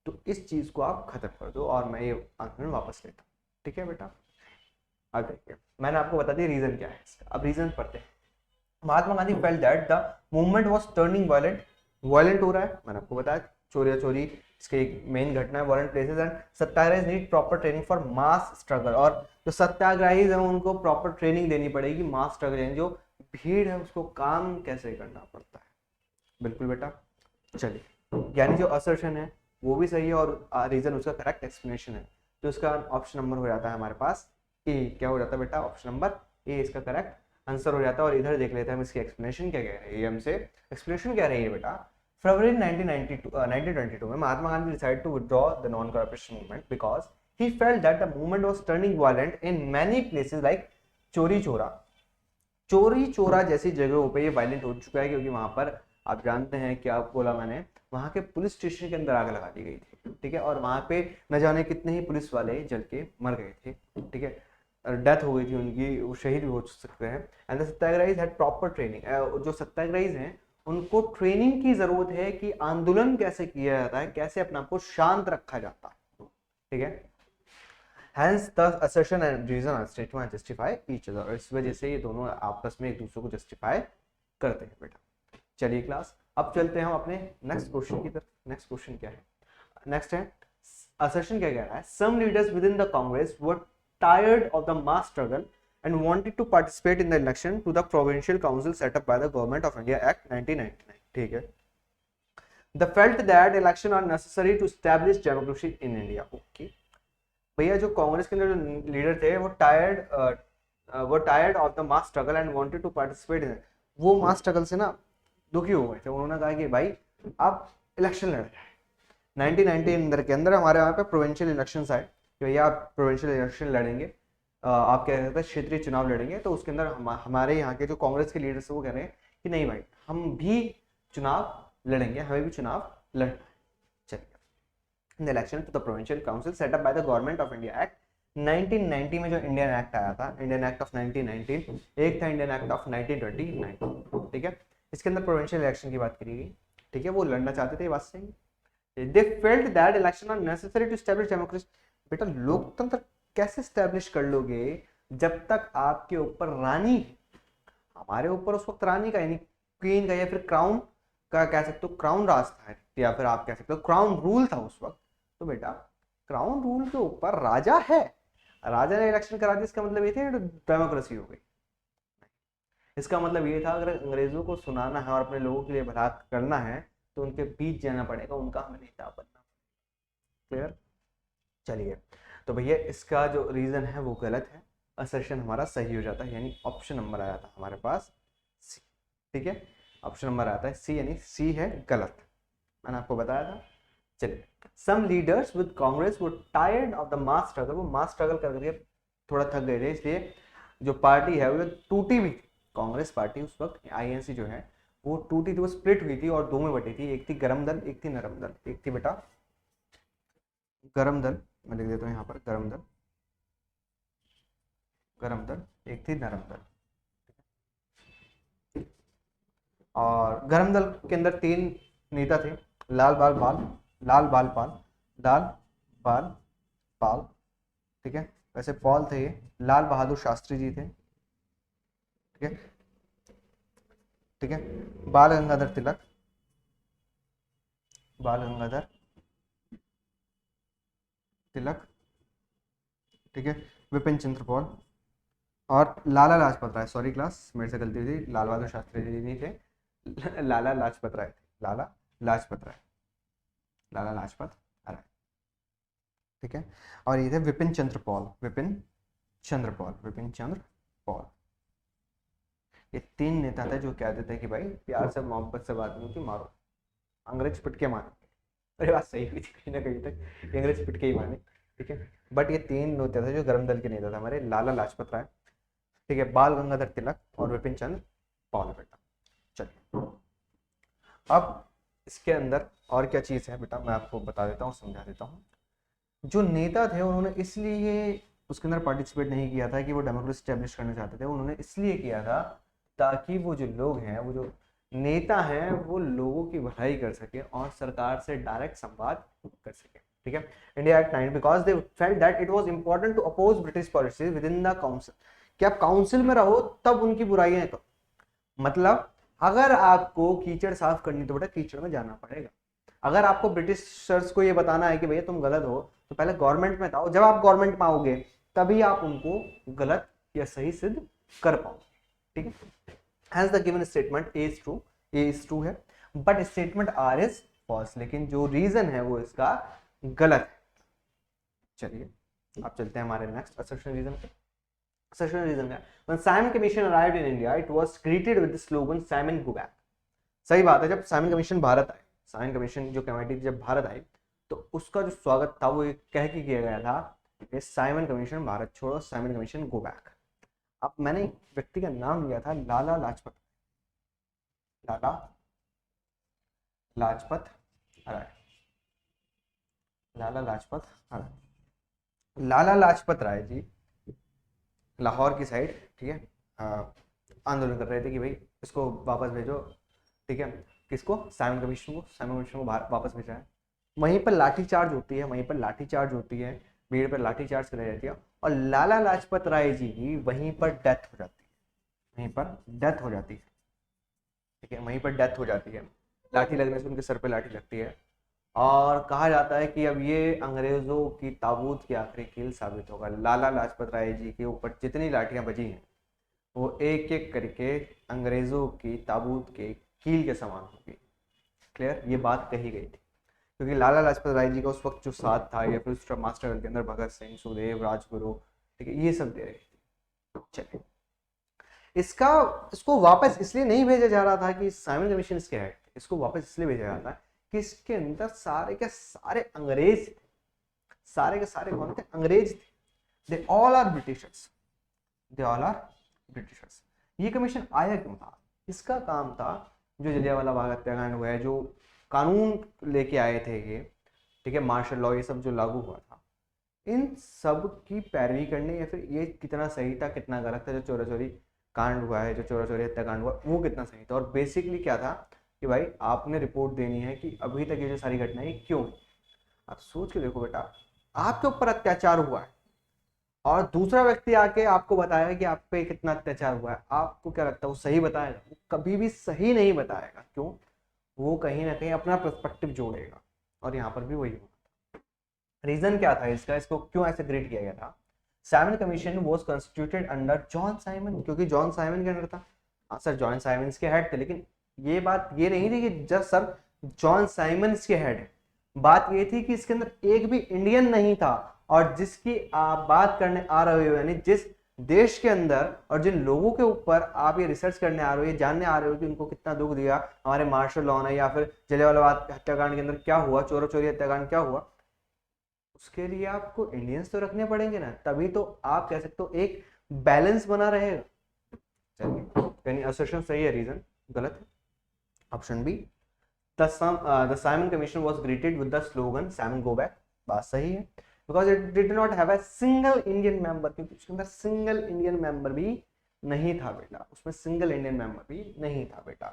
तो इस चीज को आप खत्म कर दो और मैं ये आंदोलन वापस लेता हूँ, ठीक है बेटा। अब देखिए मैंने आपको बता दिया रीजन क्या है इसका, अब रीजन पढ़ते हैं। Mahatma Gandhi felt that the movement was turning violent, violent हो रहा है, मैंने आपको बताया चोरी चोरी इसके एक मेन घटना है, violent places and Satyagraha need proper training for mass struggle, और जो सत्याग्रही है उनको प्रॉपर ट्रेनिंग देनी पड़ेगी, मास स्ट्रगल यानी जो भीड़ है उसको काम कैसे करना पड़ता है, बिल्कुल बेटा। चलिए यानी जो असर्शन है वो भी सही है और रीजन उसका करेक्ट एक्सप्लेनेशन है, तो इसका ऑप्शन नंबर हो जाता है हमारे पास ए। क्या हो जाता है बेटा, ऑप्शन नंबर ए इसका करेक्ट आंसर हो जाता है। और इधर देख लेते हैं हम इसकी एक्सप्लेनेशन क्या कह रही है, हमसे एक्सप्लेनेशन क्या रही है बेटा, फरवरी 1922 में Mahatma Gandhi decided to withdraw the non corporation movement because he felt that the movement was turning violent in many places like Chauri Chaura जैसी जगहों पे ये वायलेंट हो चुका है, क्योंकि वहां पर आप जानते हैं क्या बोला मैंने, वहां के पुलिस स्टेशन के अंदर आग लगा दी गई थी, ठीक है, और वहां पे न जाने कितने ही पुलिस वाले जल के मर गए थे, ठीक है, डेथ हो गई थी उनकी, वो शहीद भी हो सकते हैं। And the satyagrahis had proper training, जो सत्याग्रहीज हैं उनको ट्रेनिंग की जरूरत है कि आंदोलन कैसे किया जाता है, कैसे अपने आप को शांत रखा जाता है, ठीक है। Hence the assertion and reason and statement justify each other, और इस वजह से ये दोनों आपस में एक दूसरे को जस्टिफाई करते हैं बेटा। चलिए क्लास, अब चलते हैं हम अपने नेक्स्ट क्वेश्चन की तरफ। नेक्स्ट क्वेश्चन क्या है? नेक्स्ट है assertion क्या कह रहा है? Some leaders within the Congress were tired of the mass struggle and wanted to participate in the election to the Provincial Council set up by the Government of India Act 1999, ठीक है। They felt that election are necessary to establish democracy in India, okay। भैया जो कांग्रेस के अंदर जो लीडर थे वो tired of the mass struggle and wanted to participate in, वो मास स्ट्रगल से ना दुखी हो गए थे। उन्होंने कहा कि भाई आप इलेक्शन लड़ रहे हैं। 1990 के अंदर हमारे यहाँ पे प्रोविंशियल इलेक्शंस आए कि भैया आप प्रोविंशियल इलेक्शन लड़ेंगे, आप क्या कहते हैं क्षेत्रीय चुनाव लड़ेंगे। तो उसके अंदर हमारे यहाँ के जो कांग्रेस के लीडर्स वो कह रहे हैं कि नहीं भाई हम भी चुनाव लड़ेंगे, हमें भी चुनाव लड़ना। In the election to the Provincial Council set up by the Government of India Act 1990 में जो इंडियन एक्ट आया था, इंडियन एक्ट ऑफ 1919, एक था इंडियन एक्ट ऑफ 1929, ठीक है। इसके अंदर प्रोविंशियल इलेक्शन की बात करी गई, ठीक है, वो लड़ना चाहते थे, बात सही। They felt that election are necessary to establish democracy। बेटा लोकतंत्र कैसे स्टैब्लिश कर लोगे जब तक आपके ऊपर रानी, हमारे ऊपर उस वक्त रानी का यानी क्वीन का या फिर क्राउन का कह सकते हो, क्राउन राज था, या फिर आप कह सकते हो क्राउन रूल था उस वक्त। तो बेटा क्राउन रूल के ऊपर राजा है, राजा ने इलेक्शन करा दिया, इसका मतलब ये था डेमोक्रेसी हो गई। इसका मतलब ये था अगर अंग्रेजों को सुनाना है और अपने लोगों के लिए भला करना है तो उनके बीच जाना पड़ेगा, उनका हमें नेता बनना। क्लियर? चलिए, तो भैया इसका जो रीजन है वो गलत है, असर्शन हमारा सही हो जाता है, यानी ऑप्शन नंबर आ जाता है हमारे पास सी, ठीक है। ऑप्शन नंबर आता है सी, यानी सी है गलत, मैंने आपको बताया था। चलिए, सम लीडर्स विद कांग्रेस वो tired of the mass struggle, वो मास स्ट्रगल करके थोड़ा थक गए थे, इसलिए जो पार्टी है वो टूटी भी थी। कांग्रेस पार्टी उस वक्त आईएनसी जो है वो टूटी थी, वो स्प्लिट हुई थी और दो में बटी थी, एक थी गरम दल, एक थी नरम दल। एक थी बेटा गरम दल, मैं लिख देता हूँ यहाँ पर गरम दल, गरम दल, एक थी नरम दल। और गरम दल के अंदर तीन नेता थे, लाल बाल पाल, ठीक है, वैसे पॉल थे ये, लाल बहादुर शास्त्री जी थे, ठीक है, बाल गंगाधर तिलक, ठीक है, विपिन चंद्र पॉल और लाला लाजपत राय। सॉरी क्लास, मेरे से गलती थी, लाल बहादुर शास्त्री जी नहीं थे, लाला लाजपत राय थे, लाला लाजपत राय, ठीक है। और ये थे विपिन चंद्र पॉल। ये तीन नेता थे जो कहते थे कि भाई प्यार से मोहब्बत से बात नहीं होती, मारो, अंग्रेज पिट के मारे। अरे बात सही हुई थी कहीं ना कहीं तक, अंग्रेज पिट के ही मारे, ठीक है। बट ये तीन नेता थे जो गरम दल के नेता थे हमारे, लाला लाजपत राय, ठीक है, बाल गंगाधर तिलक और विपिन चंद्र पॉल। बेटा चलिए, अब इसके अंदर और क्या चीज़ है बेटा मैं आपको बता देता हूँ, समझा देता हूँ। जो नेता थे उन्होंने इसलिए उसके अंदर पार्टिसिपेट नहीं किया था कि वो डेमोक्रेसी स्टैब्लिश करना चाहते थे, उन्होंने इसलिए किया था ताकि वो जो लोग हैं, वो जो नेता हैं, वो लोगों की भलाई कर सके और सरकार से डायरेक्ट संवाद कर सके, ठीक है। India act 9 because they felt that it was important to oppose British policies within the council, कि आप काउंसिल में रहो तब उनकी बुराइयां करो। मतलब अगर आपको कीचड़ साफ करनी तो बेटा कीचड़ में जाना पड़ेगा। अगर आपको ब्रिटिशर्स को ये बताना है कि भैया तुम गलत हो, तो पहले गवर्नमेंट में आओ, जब आप गवर्नमेंट में आओगे तभी आप उनको गलत या सही सिद्ध कर पाओगे, ठीक है। Hence the given statement A is true है, but statement R is false, लेकिन जो रीजन है वो इसका गलत है। चलिए अब चलते हैं हमारे नेक्स्ट assertion रीजन पे। assertion रीजन का when Simon Commission arrived in India, it was greeted with the slogan Simon go back। सही बात है, जब साइमन कमीशन भारत आए साइमन कमीशन जो कमेटी जब भारत आई तो उसका जो स्वागत था वो ये कह के किया गया था कि साइमन कमीशन भारत छोड़ो, साइमन कमीशन गो बैक। अब मैंने एक व्यक्ति का नाम लिया था लाला लाजपत राय। लाला लाजपत राय जी लाहौर की साइड, ठीक है, आंदोलन कर रहे थे कि भाई इसको वापस भेजो, ठीक है, किसको, साइमन कमीशन को वापस भेजा है। वहीं पर लाठीचार्ज होती है, भीड़ पर लाठीचार्ज कराई जाती है और लाला लाजपत राय जी की वहीं पर डेथ हो जाती है, ठीक है, वहीं पर डेथ हो जाती है। लाठी लगने से उनके सर पे लाठी लगती है और कहा जाता है कि अब ये अंग्रेजों की ताबूत की आखिरी कील साबित होगा। लाला लाजपत राय जी के ऊपर जितनी लाठियां बजी हैं वो एक एक करके अंग्रेजों की ताबूत के कील के समान होगी। क्लियर, ये बात कही गई थी क्योंकि लाला लाजपत राय जी का उस वक्त जो साथ था या फिर उस मास्टर के अंदर भगत सिंह, सुखदेव, राजगुरु, ठीक है, ये सब दे रही थी। चलिए, इसको वापस इसलिए नहीं भेजा जा रहा था कि साइमन कमीशन इसके हेड, इसको वापस इसलिए भेजा जा रहा था कि इसके अंदर सारे के सारे अंग्रेज थे, सारे के सारे कौन थे, अंग्रेज थे। They all are Britishers. ये कमीशन आया क्यों था? इसका काम था जो जलियांवाला बाग हत्याकांड हुआ है, जो कानून लेके आए थे ये, ठीक है, मार्शल लॉ, ये सब जो लागू हुआ था, इन सब की पैरवी करने या फिर ये कितना सही था कितना गलत था, जो चोरा चोरी कांड हुआ है, जो चोरा चोरी हत्याकांड हुआ वो कितना सही था। और बेसिकली क्या था कि भाई आपने रिपोर्ट देनी है कि अभी तक ये जो सारी घटनाएं क्यों। आप सोच के देखो बेटा, आपके ऊपर अत्याचार हुआ है और दूसरा व्यक्ति आके आपको बताएगा कि आप पे कितना अत्याचार हुआ है, आपको क्या लगता है वो सही बताएगा? वो कभी भी सही नहीं बताएगा। क्यों? वो कहीं ना कहीं अपना पर्सपेक्टिव जोड़ेगा और यहाँ पर भी वही हुआ। रीजन क्या था इसका, इसको क्यों ऐसे ग्रेड किया गया था? Simon commission was constituted under John Simon, क्योंकि जॉन साइमन के अंडर था। हाँ सर, जॉन साइमन के हेड थे, लेकिन ये बात ये नहीं थी कि जस्ट सर जॉन साइमन के हेड है। बात ये थी कि इसके अंदर एक भी इंडियन नहीं था और जिसकी आप बात करने आ रहे हो, यानी जिस देश के अंदर और जिन लोगों के ऊपर आप ये रिसर्च करने आ रहे हो, ये जानने आ रहे हो कि उनको कितना दुख दिया हमारे मार्शल लॉ ने या फिर जलियांवाला बाग हत्याकांड के अंदर क्या हुआ, चोरा चोरी हत्याकांड क्या हुआ, उसके लिए आपको इंडियंस तो रखने पड़ेंगे ना, तभी तो आप कह सकते हो एक बैलेंस बना रहेगा। चलिए, यानी असर्शन सही है, रीजन गलत है। Option B, the Simon commission was greeted with the slogan Simon go back, बात सही है, because it did not have a single Indian member, क्योंकि उसके अंदर सिंगल इंडियन मेंबर भी नहीं था बेटा, उसमें सिंगल इंडियन मेंबर भी नहीं था बेटा,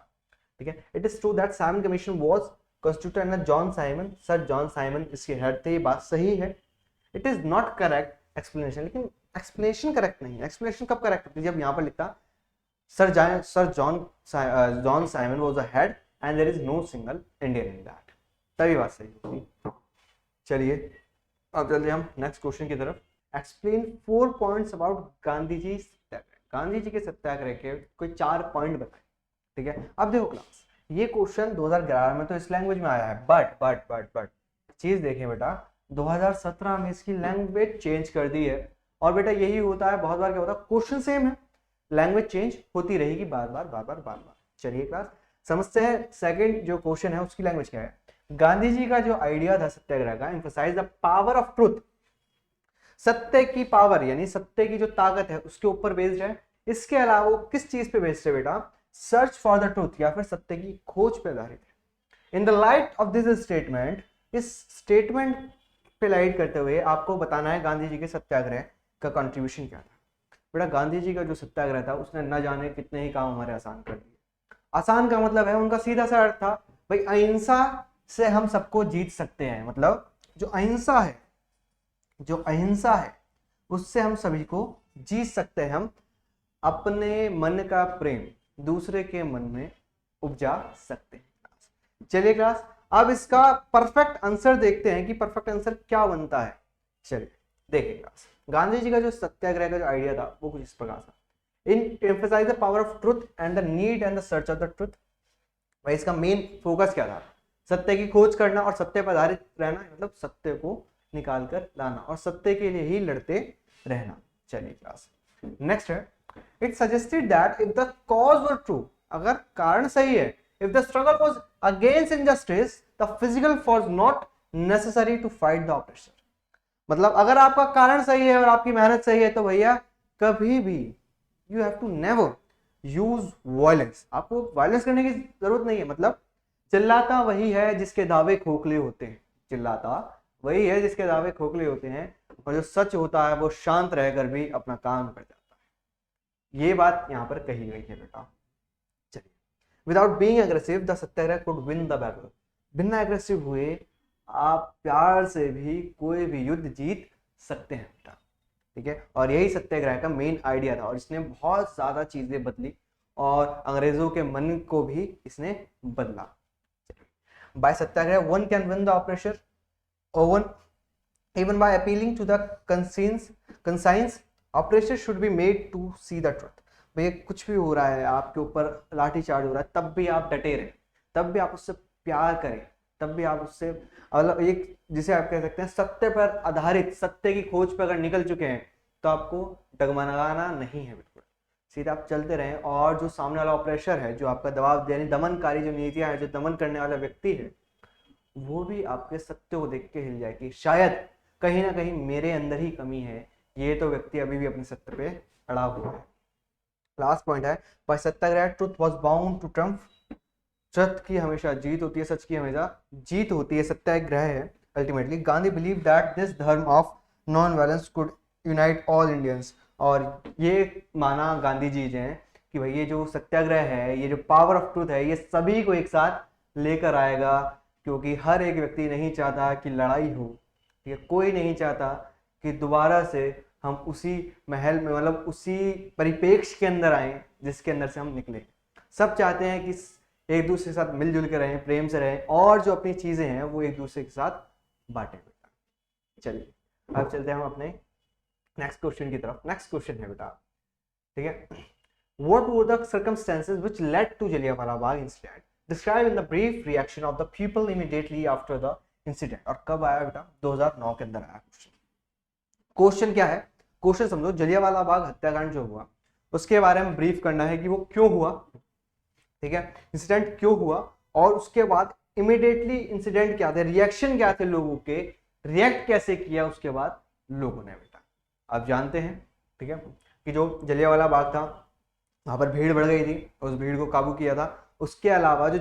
ठीक है। It is true that Simon commission was constituted under John Simon, sir John Simon इसके हेड थे, ये बात सही है। It is not correct explanation, लेकिन एक्सप्लेनेशन करेक्ट नहीं है। एक्सप्लेनेशन कब करेक्ट होती है? जब यहाँ पर लिखता sir John Simon was the head and there is no single Indian in that, तभी बात सही होती। चलिए अब चलते हम नेक्स्ट क्वेश्चन की तरफ। Explain 4 points about Gandhi ji सत्याग्रह। गांधी जी के सत्याग्रह के कोई 4 पॉइंट बताएं, ठीक है। अब देखो क्लास, ये क्वेश्चन 2011 में तो इस लैंग्वेज में आया है, बट चीज देखें बेटा, 2017 में इसकी लैंग्वेज चेंज कर दी है। और बेटा यही होता है, बहुत बार क्या होता है, क्वेश्चन सेम है, लैंग्वेज चेंज होती रहेगी बार बार। चलिए क्लास समझते हैं, सेकंड जो क्वेश्चन है उसकी लैंग्वेज क्या है। गांधी जी का जो आइडिया था सत्याग्रह का, emphasize the power of truth, सत्य की पावर यानी सत्य की जो ताकत है उसके ऊपर बेस्ड है। इसके अलावा वो किस चीज पे बेस्ड है बेटा? सर्च फॉर द ट्रूथ या फिर सत्य की खोज पे आधारित है। In the light of this statement, इस स्टेटमेंट पे लाइट करते हुए आपको बताना है गांधी जी के सत्याग्रह का कंट्रीब्यूशन क्या था। बेटा गांधी जी का जो सत्याग्रह था उसने न जाने कितने ही काम हमारे आसान कर दिए। आसान का मतलब है, उनका सीधा सा अर्थ था भाई अहिंसा से हम सबको जीत सकते हैं, मतलब जो अहिंसा है उससे हम सभी को जीत सकते हैं, हम अपने मन का प्रेम दूसरे के मन में उपजा सकते हैं। चलिए क्लास अब इसका परफेक्ट आंसर देखते हैं कि परफेक्ट आंसर क्या बनता है। चलिए देखिए क्लास, गांधी जी का जो सत्याग्रह का जो आइडिया था वो कुछ इस प्रकार था। In emphasize the power of truth and the need and the search of the truth. भाई इसका मेन फोकस क्या था? सत्य की खोज करना और सत्य पर आधारित रहना, मतलब सत्य को निकाल कर लाना और सत्य के लिए ही लड़ते रहना। चलिए क्लास नेक्स्ट है, it suggested that if the cause were true, अगर कारण सही है, if the struggle was against injustice the physical force not necessary to fight the oppression. मतलब अगर आपका कारण सही है और आपकी मेहनत सही है तो भैया कभी भी you have to never use violence, आपको वायलेंस करने की जरूरत नहीं है। मतलब चिल्लाता वही है जिसके दावे खोखले होते हैं, चिल्लाता वही है जिसके दावे खोखले होते हैं, और जो सच होता है वो शांत रहकर भी अपना काम कर जाता है। ये बात यहाँ पर कही गई है बेटा। चलिए, without being aggressive the Satyagraha could win the battle. बिना एग्रेसिव हुए आप प्यार से भी कोई भी युद्ध जीत सकते हैं बेटा, ठीक है। और यही सत्याग्रह का मेन आइडिया था, और इसने बहुत ज्यादा चीजें बदली और अंग्रेजों के मन को भी इसने बदला। By Satyagraha one can win the oppression over even by appealing to the conscience operation should be made to see the truth। भैया कुछ भी हो रहा है, आपके ऊपर लाठीचार्ज हो रहा है, तब भी आप डटे रहे, तब भी आप उससे प्यार करें, तब भी आप उससे मतलब एक जिसे आप कह सकते हैं सत्य पर आधारित, सत्य की खोज पर अगर निकल चुके हैं तो आपको डगमगाना नहीं है, बिल्कुल सीधे आप चलते रहें। और जो सामने वाला ऑपरेशन है, जो आपका दबाव यानी दमनकारी जो नीतियां हैं, जो दमन करने वाला व्यक्ति है, वो भी आपके सत्य को देख के हिल जाए कि शायद कहीं ना कहीं मेरे अंदर ही कमी है, ये तो व्यक्ति अभी भी अपने सत्य पे अड़ा हुआ है। लास्ट पॉइंट है, by Satyagraha truth was bound to triumph. सत्य की हमेशा जीत होती है, सच की हमेशा जीत होती है, सत्याग्रह है ultimately. Gandhi believe that this dharma of non violence could unite all Indians. और ये माना गांधी जी ने कि भाई ये जो सत्याग्रह है, ये जो पावर ऑफ ट्रूथ है, ये सभी को एक साथ लेकर आएगा, क्योंकि हर एक व्यक्ति नहीं चाहता कि लड़ाई हो, ठीक है। कोई नहीं चाहता कि दोबारा से हम उसी महल में मतलब उसी परिपेक्ष के अंदर आए जिसके अंदर से हम निकले। सब चाहते हैं कि एक दूसरे के साथ मिलजुल के रहें, प्रेम से रहें, और जो अपनी चीजें हैं वो एक दूसरे के साथ बांटें बेटा। चलिए अब चलते हैं हम अपने नेक्स्ट क्वेश्चन की तरफ। नेक्स्ट क्वेश्चन है बेटा, ठीक है, what were the circumstances which led to Jallianwala Bagh incident, describe in the brief reaction of the people immediately after the incident. और कब आया बेटा? 2009 के अंदर आया क्वेश्चन। क्वेश्चन क्या है? क्वेश्चन समझो, जलियांवाला बाग हत्याकांड जो हुआ उसके बारे में ब्रीफ करना है कि वो क्यों हुआ, ठीक है, इंसिडेंट क्यों हुआ, और उसके बाद इमीडिएटली इंसिडेंट क्या थे, रिएक्शन क्या थे लोगों के, रिएक्ट कैसे किया उसके बाद लोगों ने बेटा। आप जानते हैं, ठीक है, कि जो जलियांवाला बाग था वहां पर भीड़ बढ़ गई थी, उस भीड़ को काबू किया था। उसके अलावा जो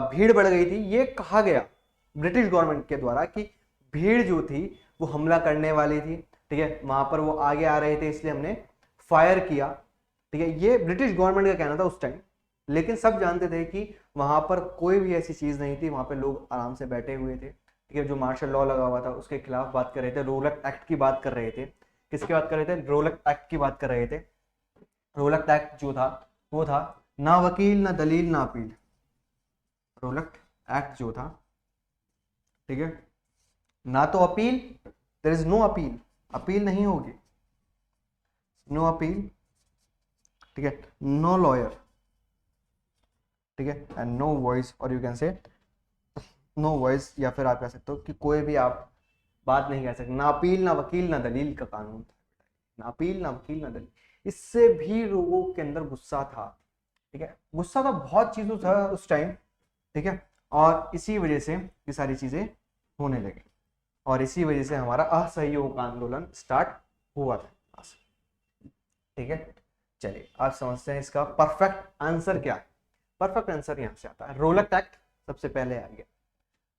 भीड़ बढ़ गई थी, ये कहा गया ब्रिटिश गवर्नमेंट के द्वारा कि भीड़ जो थी वो हमला करने वाली थी, ठीक है, वहां पर वो आगे आ रहे थे इसलिए हमने फायर किया, ठीक है। ये ब्रिटिश गवर्नमेंट का कहना था उस टाइम, लेकिन सब जानते थे कि वहां पर कोई भी ऐसी चीज नहीं थी, वहां पर लोग आराम से बैठे हुए थे, ठीक है। जो मार्शल लॉ लगा हुआ था उसके खिलाफ बात कर रहे थे, रोलक एक्ट की बात कर रहे थे। किसकी बात कर रहे थे? रोलक एक्ट की बात कर रहे थे। रोलक एक्ट जो था वो था ना वकील ना दलील ना अपील। रोलक एक्ट जो था, ठीक है, ना तो appeal, there is no appeal, appeal नहीं होगी, नो अपील, ठीक है, नो लॉयर, ठीक है, एंड नो वॉइस, और you can say no voice, या फिर आप कह सकते हो कि कोई भी आप बात नहीं कह सकते। ना अपील ना वकील ना दलील का कानून था, ना अपील ना वकील ना दलील। इससे भी लोगों के अंदर गुस्सा था, ठीक है, गुस्सा तो बहुत चीजों था उस टाइम, ठीक है, और इसी वजह से ये सारी चीजें होने लगी, और इसी वजह से हमारा असहयोग आंदोलन स्टार्ट हुआ था, ठीक है। चलिए आप समझते हैं इसका परफेक्ट आंसर क्या है। परफेक्ट आंसर यहां से आता है, रोलक एक्ट सबसे पहले आ गया।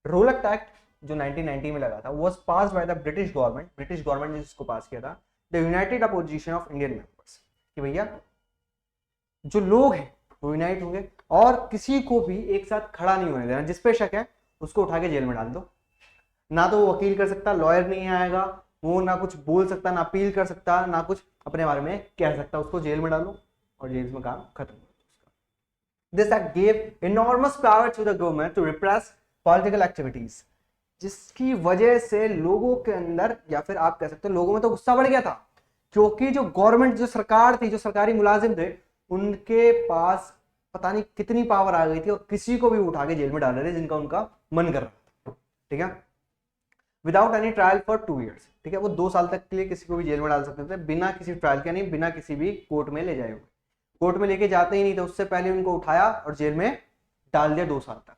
रोलक एक्ट जो 1990 में लगा था was passed by the British government, British government ने इसको पास किया था, the United opposition of Indian members, कि भैया जो लोग हैं वो यूनाइट होंगे और किसी को भी एक साथ खड़ा नहीं होने देना, जिस पे शक है उसको उठा के जेल में डाल दो। ना तो वो वकील कर सकता, लॉयर नहीं आएगा, वो ना कुछ बोल सकता, ना अपील कर सकता, ना कुछ अपने बारे में कह सकता, उसको जेल में डालो और जेल में काम खत्म। This act gave enormous power to the government to repress political activities, जिसकी वजह से लोगों के अंदर, या फिर आप कह सकते हो लोगों में तो गुस्सा बढ़ गया था, क्योंकि जो गवर्नमेंट, जो सरकार थी, जो सरकारी मुलाजिम थे, उनके पास पता नहीं कितनी पावर आ गई थी और किसी को भी उठा के जेल में डाल रहे थे जिनका उनका मन कर रहा था, ठीक है, without any trial for 2 years, ठीक है। वो 2 साल तक के लिए किसी को भी जेल में डाल सकते थे बिना किसी ट्रायल के, नहीं बिना किसी भी कोर्ट में ले जाए हुए, कोर्ट में लेके जाते ही नहीं थे, उससे पहले उनको उठाया और जेल में टाल दिया 2 साल तक,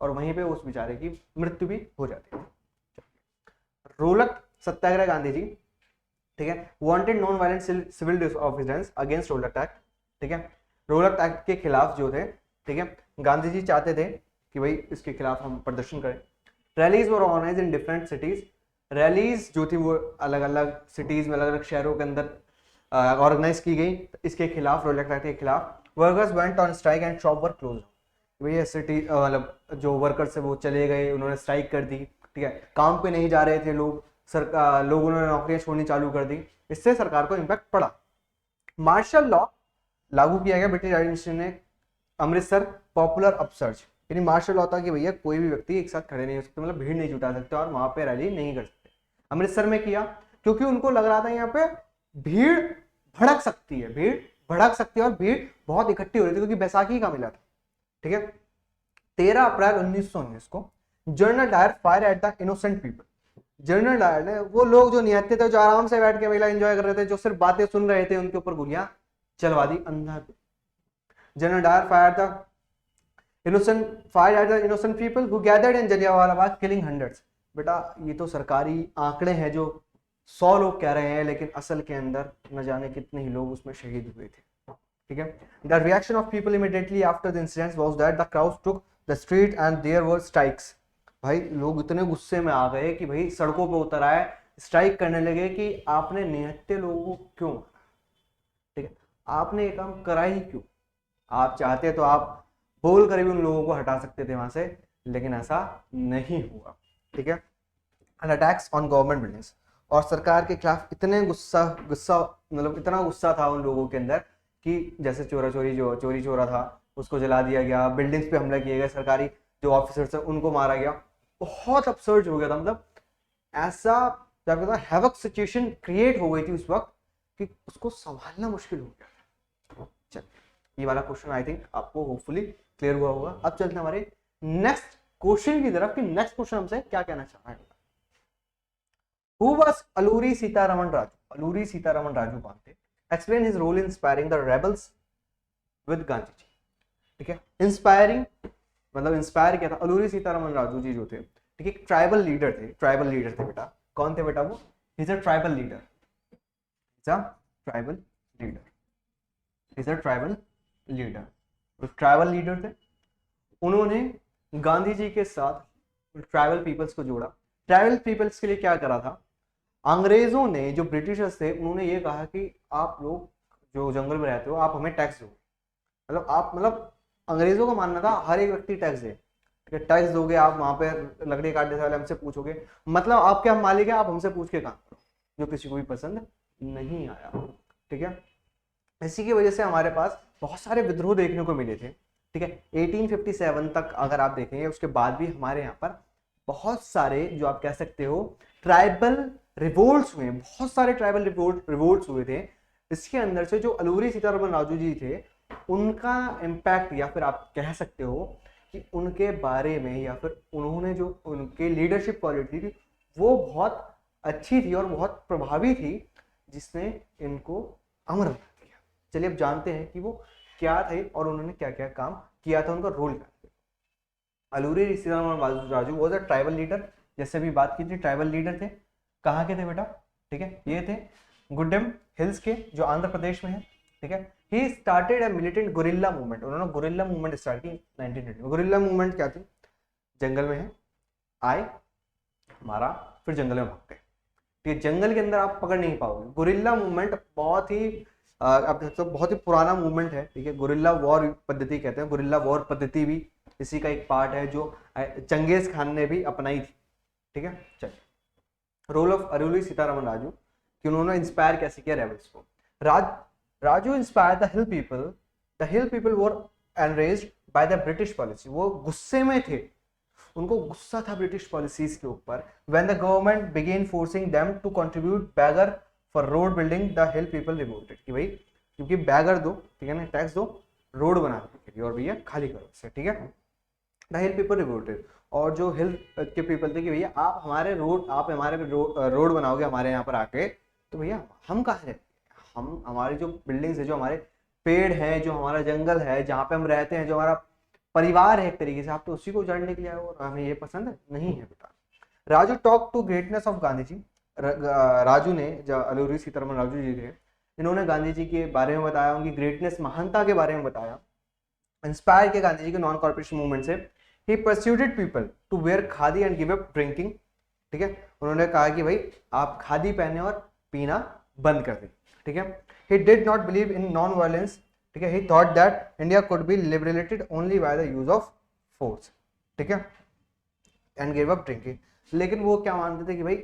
और वहीं पे उस बेचारे की मृत्यु भी हो जाती है। रोलक सत्याग्रह गांधी जी, ठीक है, wanted non violent civil disobedience against Rowlatt act, ठीक है, रोलक एक्ट के खिलाफ जो थे, ठीक है, गांधी जी चाहते थे कि भाई इसके खिलाफ हम प्रदर्शन करें। Rallies were organized in different cities, rallies जो थी वो अलग अलग सिटीज में, अलग अलग शहरों के अंदर ऑर्गेनाइज की गई इसके खिलाफ, रोलक एक्ट के खिलाफ। Workers went on strike and shop were close, भैया सिटी मतलब जो वर्कर्स है वो चले गए, उन्होंने स्ट्राइक कर दी, ठीक है, काम पे नहीं जा रहे थे लोग, लोगों ने नौकरियां छोड़नी चालू कर दी, इससे सरकार को इम्पैक्ट पड़ा। मार्शल लॉ लागू किया गया ब्रिटिश एडमिनिस्ट्रेशन ने, अमृतसर पॉपुलर अपसर्च, यानी मार्शल लॉ था कि भैया कोई भी व्यक्ति एक साथ खड़े नहीं हो सकते, मतलब भीड़ नहीं जुटा सकते और वहां पे रैली नहीं कर सकते। अमृतसर में किया क्योंकि उनको लग रहा था यहाँ पे भीड़ भड़क सकती है, भीड़ भड़क सकती है और भीड़ बहुत इकट्ठी हो रही थी क्योंकि बैसाखी का मेला था, ठीक है। 13 अप्रैल 1919 को general Dyer fire at the innocent people, general Dyer ने वो लोग जो निहत्थे थे, जो आराम से बैठ के मेला एंजॉय कर रहे थे, जो सिर्फ बातें सुन रहे थे, उनके ऊपर गोलियां चलवा दी अंधाधुंध। General Dyer fire at the innocent people who gathered in Jallianwala Bagh killing hundreds. बेटा ये तो सरकारी आंकड़े हैं जो 100 लोग कह रहे हैं, लेकिन असल के अंदर न जाने कितने ही लोग उसमें शहीद हुए थे, ठीक है। The reaction of people immediately after the incident was that the crowd took the street and there were strikes. भाई लोग इतने गुस्से में आ गए कि भाई सड़कों पे उतर आए, स्ट्राइक करने लगे कि आपने निहत्थे लोगों को क्यों, ठीक है, आपने ये काम करा ही क्यों। आप चाहते तो आप बोल कर भी उन लोगों को हटा सकते थे वहां से, लेकिन ऐसा नहीं हुआ, ठीक है। And attacks on government buildings, और सरकार के खिलाफ इतने गुस्सा मतलब इतना गुस्सा था उन लोगों के अंदर कि जैसे चोरी चोरा था उसको जला दिया गया, बिल्डिंग्स पे हमला किया गया, सरकारी जो ऑफिसर्स है उनको मारा गया, बहुत अपसर्ड हो गया था। मतलब ऐसा क्या कहता है, हैवक सिचुएशन क्रिएट हो गई थी उस वक्त कि उसको संभालना मुश्किल हो गया। चल ये वाला क्वेश्चन आई थिंक आपको होपफुली क्लियर हुआ होगा। अब चलते हैं हमारे नेक्स्ट क्वेश्चन की तरफ कि नेक्स्ट क्वेश्चन हमसे क्या कहना चाह रहा है। Who was Alluri Sitharaman Raju? अलूरी सीतारमण राजू कौन थे? Explain his role in inspiring the rebels with Gandhi ji, ठीक है। इंस्पायरिंग मतलब इंस्पायर किया था अलूरी सीतारमण राजू जी जो थे, ठीक है, ट्राइबल लीडर थे, ट्राइबल लीडर थे बेटा। कौन थे बेटा वो? Is a tribal leader, is a tribal leader, is a tribal leader. तो ट्राइबल लीडर थे, उन्होंने गांधी जी के साथ ट्राइबल पीपल्स को जोड़ा। ट्राइबल पीपल्स के लिए क्या करा था, अंग्रेजों ने, जो ब्रिटिशर्स थे, उन्होंने ये कहा कि आप लोग जो जंगल में रहते हो आप हमें टैक्स दो, मतलब अंग्रेजों का मानना था हर एक व्यक्ति टैक्स दे, ठीक है, टैक्स दोगे आप, वहां पे लकड़ी काटने वाले हमसे पूछोगे, मतलब आपके हम मालिक है, आप हमसे पूछ के काम करो, जो किसी को भी पसंद नहीं आया, ठीक है। इसी की वजह से हमारे पास बहुत सारे विद्रोह देखने को मिले थे, ठीक है। 1857 तक अगर आप देखेंगे, उसके बाद भी हमारे यहाँ पर बहुत सारे जो आप कह सकते हो ट्राइबल रिवोल्ट्स हुए, बहुत सारे ट्राइबल रिवोल्ट्स हुए थे। इसके अंदर से जो अलूरी सीतारमण राजू जी थे, उनका इम्पैक्ट, या फिर आप कह सकते हो कि उनके बारे में, या फिर उन्होंने जो उनके लीडरशिप क्वालिटी थी वो बहुत अच्छी थी और बहुत प्रभावी थी, जिसने इनको अमर बना दिया। चलिए अब जानते हैं कि वो क्या थे और उन्होंने क्या क्या काम किया था, उनका रोल क्या था। Alluri Sitharaman Raju was a tribal leader, जैसे भी बात की थी, ट्राइबल लीडर थे। कहाँ के थे बेटा, ठीक है, ये थे गुड्डम हिल्स के, जो आंध्र प्रदेश में है, ठीक है। He started a militant guerrilla movement, उन्होंने गुरिल्ला मूवमेंट स्टार्ट की 1920 में। गुरिल्ला मूवमेंट क्या थी, जंगल में है, आए, मारा, फिर जंगल में भाग गए, ठीक है, जंगल के अंदर आप पकड़ नहीं पाओगे। गुरिल्ला मूवमेंट बहुत ही आप देख सकते हो बहुत ही पुराना मूवमेंट है, ठीक है। गुरिल्ला वॉर पद्धति कहते हैं, गुरिल्ला वॉर पद्धति भी इसी का एक पार्ट है जो चंगेज खान ने भी अपनाई थी, ठीक है। चलिए, रोल ऑफ अलूरी सीतारमण राजू कि उन्होंने इंस्पायर कैसे किया रेबल्स को। Raju inspire the hill people were enraged bye the British policy, वो गुस्से में थे, उनको गुस्सा था ब्रिटिश पॉलिसीज के ऊपर। When the government began forcing them to contribute begar for road building, the hill people revolted कि भाई क्योंकि बैगर दो, ठीक है ना, टैक्स दो रोड बनाने के लिए और भैया खाली करो इससे, ठीक है। द हिल पीपल रिवोल्टेड, और जो हिल के पीपल थे कि भैया आप हमारे रोड बनाओगे हमारे यहाँ पर आके, तो भैया हम कहाँ रहते हैं, हमारी जो बिल्डिंग्स है, जो हमारे पेड़ हैं, जो हमारा जंगल है, जहाँ पे हम रहते हैं, जो हमारा परिवार है एक तरीके से, आप तो उसी को उजाड़ने के लिए आए हो और हमें ये पसंद है नहीं है बेटा। Raju talk to greatness of Gandhi ji. Raju ने, जो अलूरी सीतारमन राजू जी थे, इन्होंने गांधी जी के बारे में बताया, उनकी ग्रेटनेस महानता के बारे में बताया, इंस्पायर किया गांधी जी के नॉन कॉर्पोरेशन मूवमेंट से। He persuaded people to wear khadi and give up drinking, ठीक है, उन्होंने कहा कि भाई आप खादी पहने और पीना बंद कर दें, ठीक है। He did not believe in non violence, ठीक है, ही thought that India could be liberated only by the use of force, ठीक है, एंड गिव अप ड्रिंकिंग। लेकिन वो क्या मानते थे कि भाई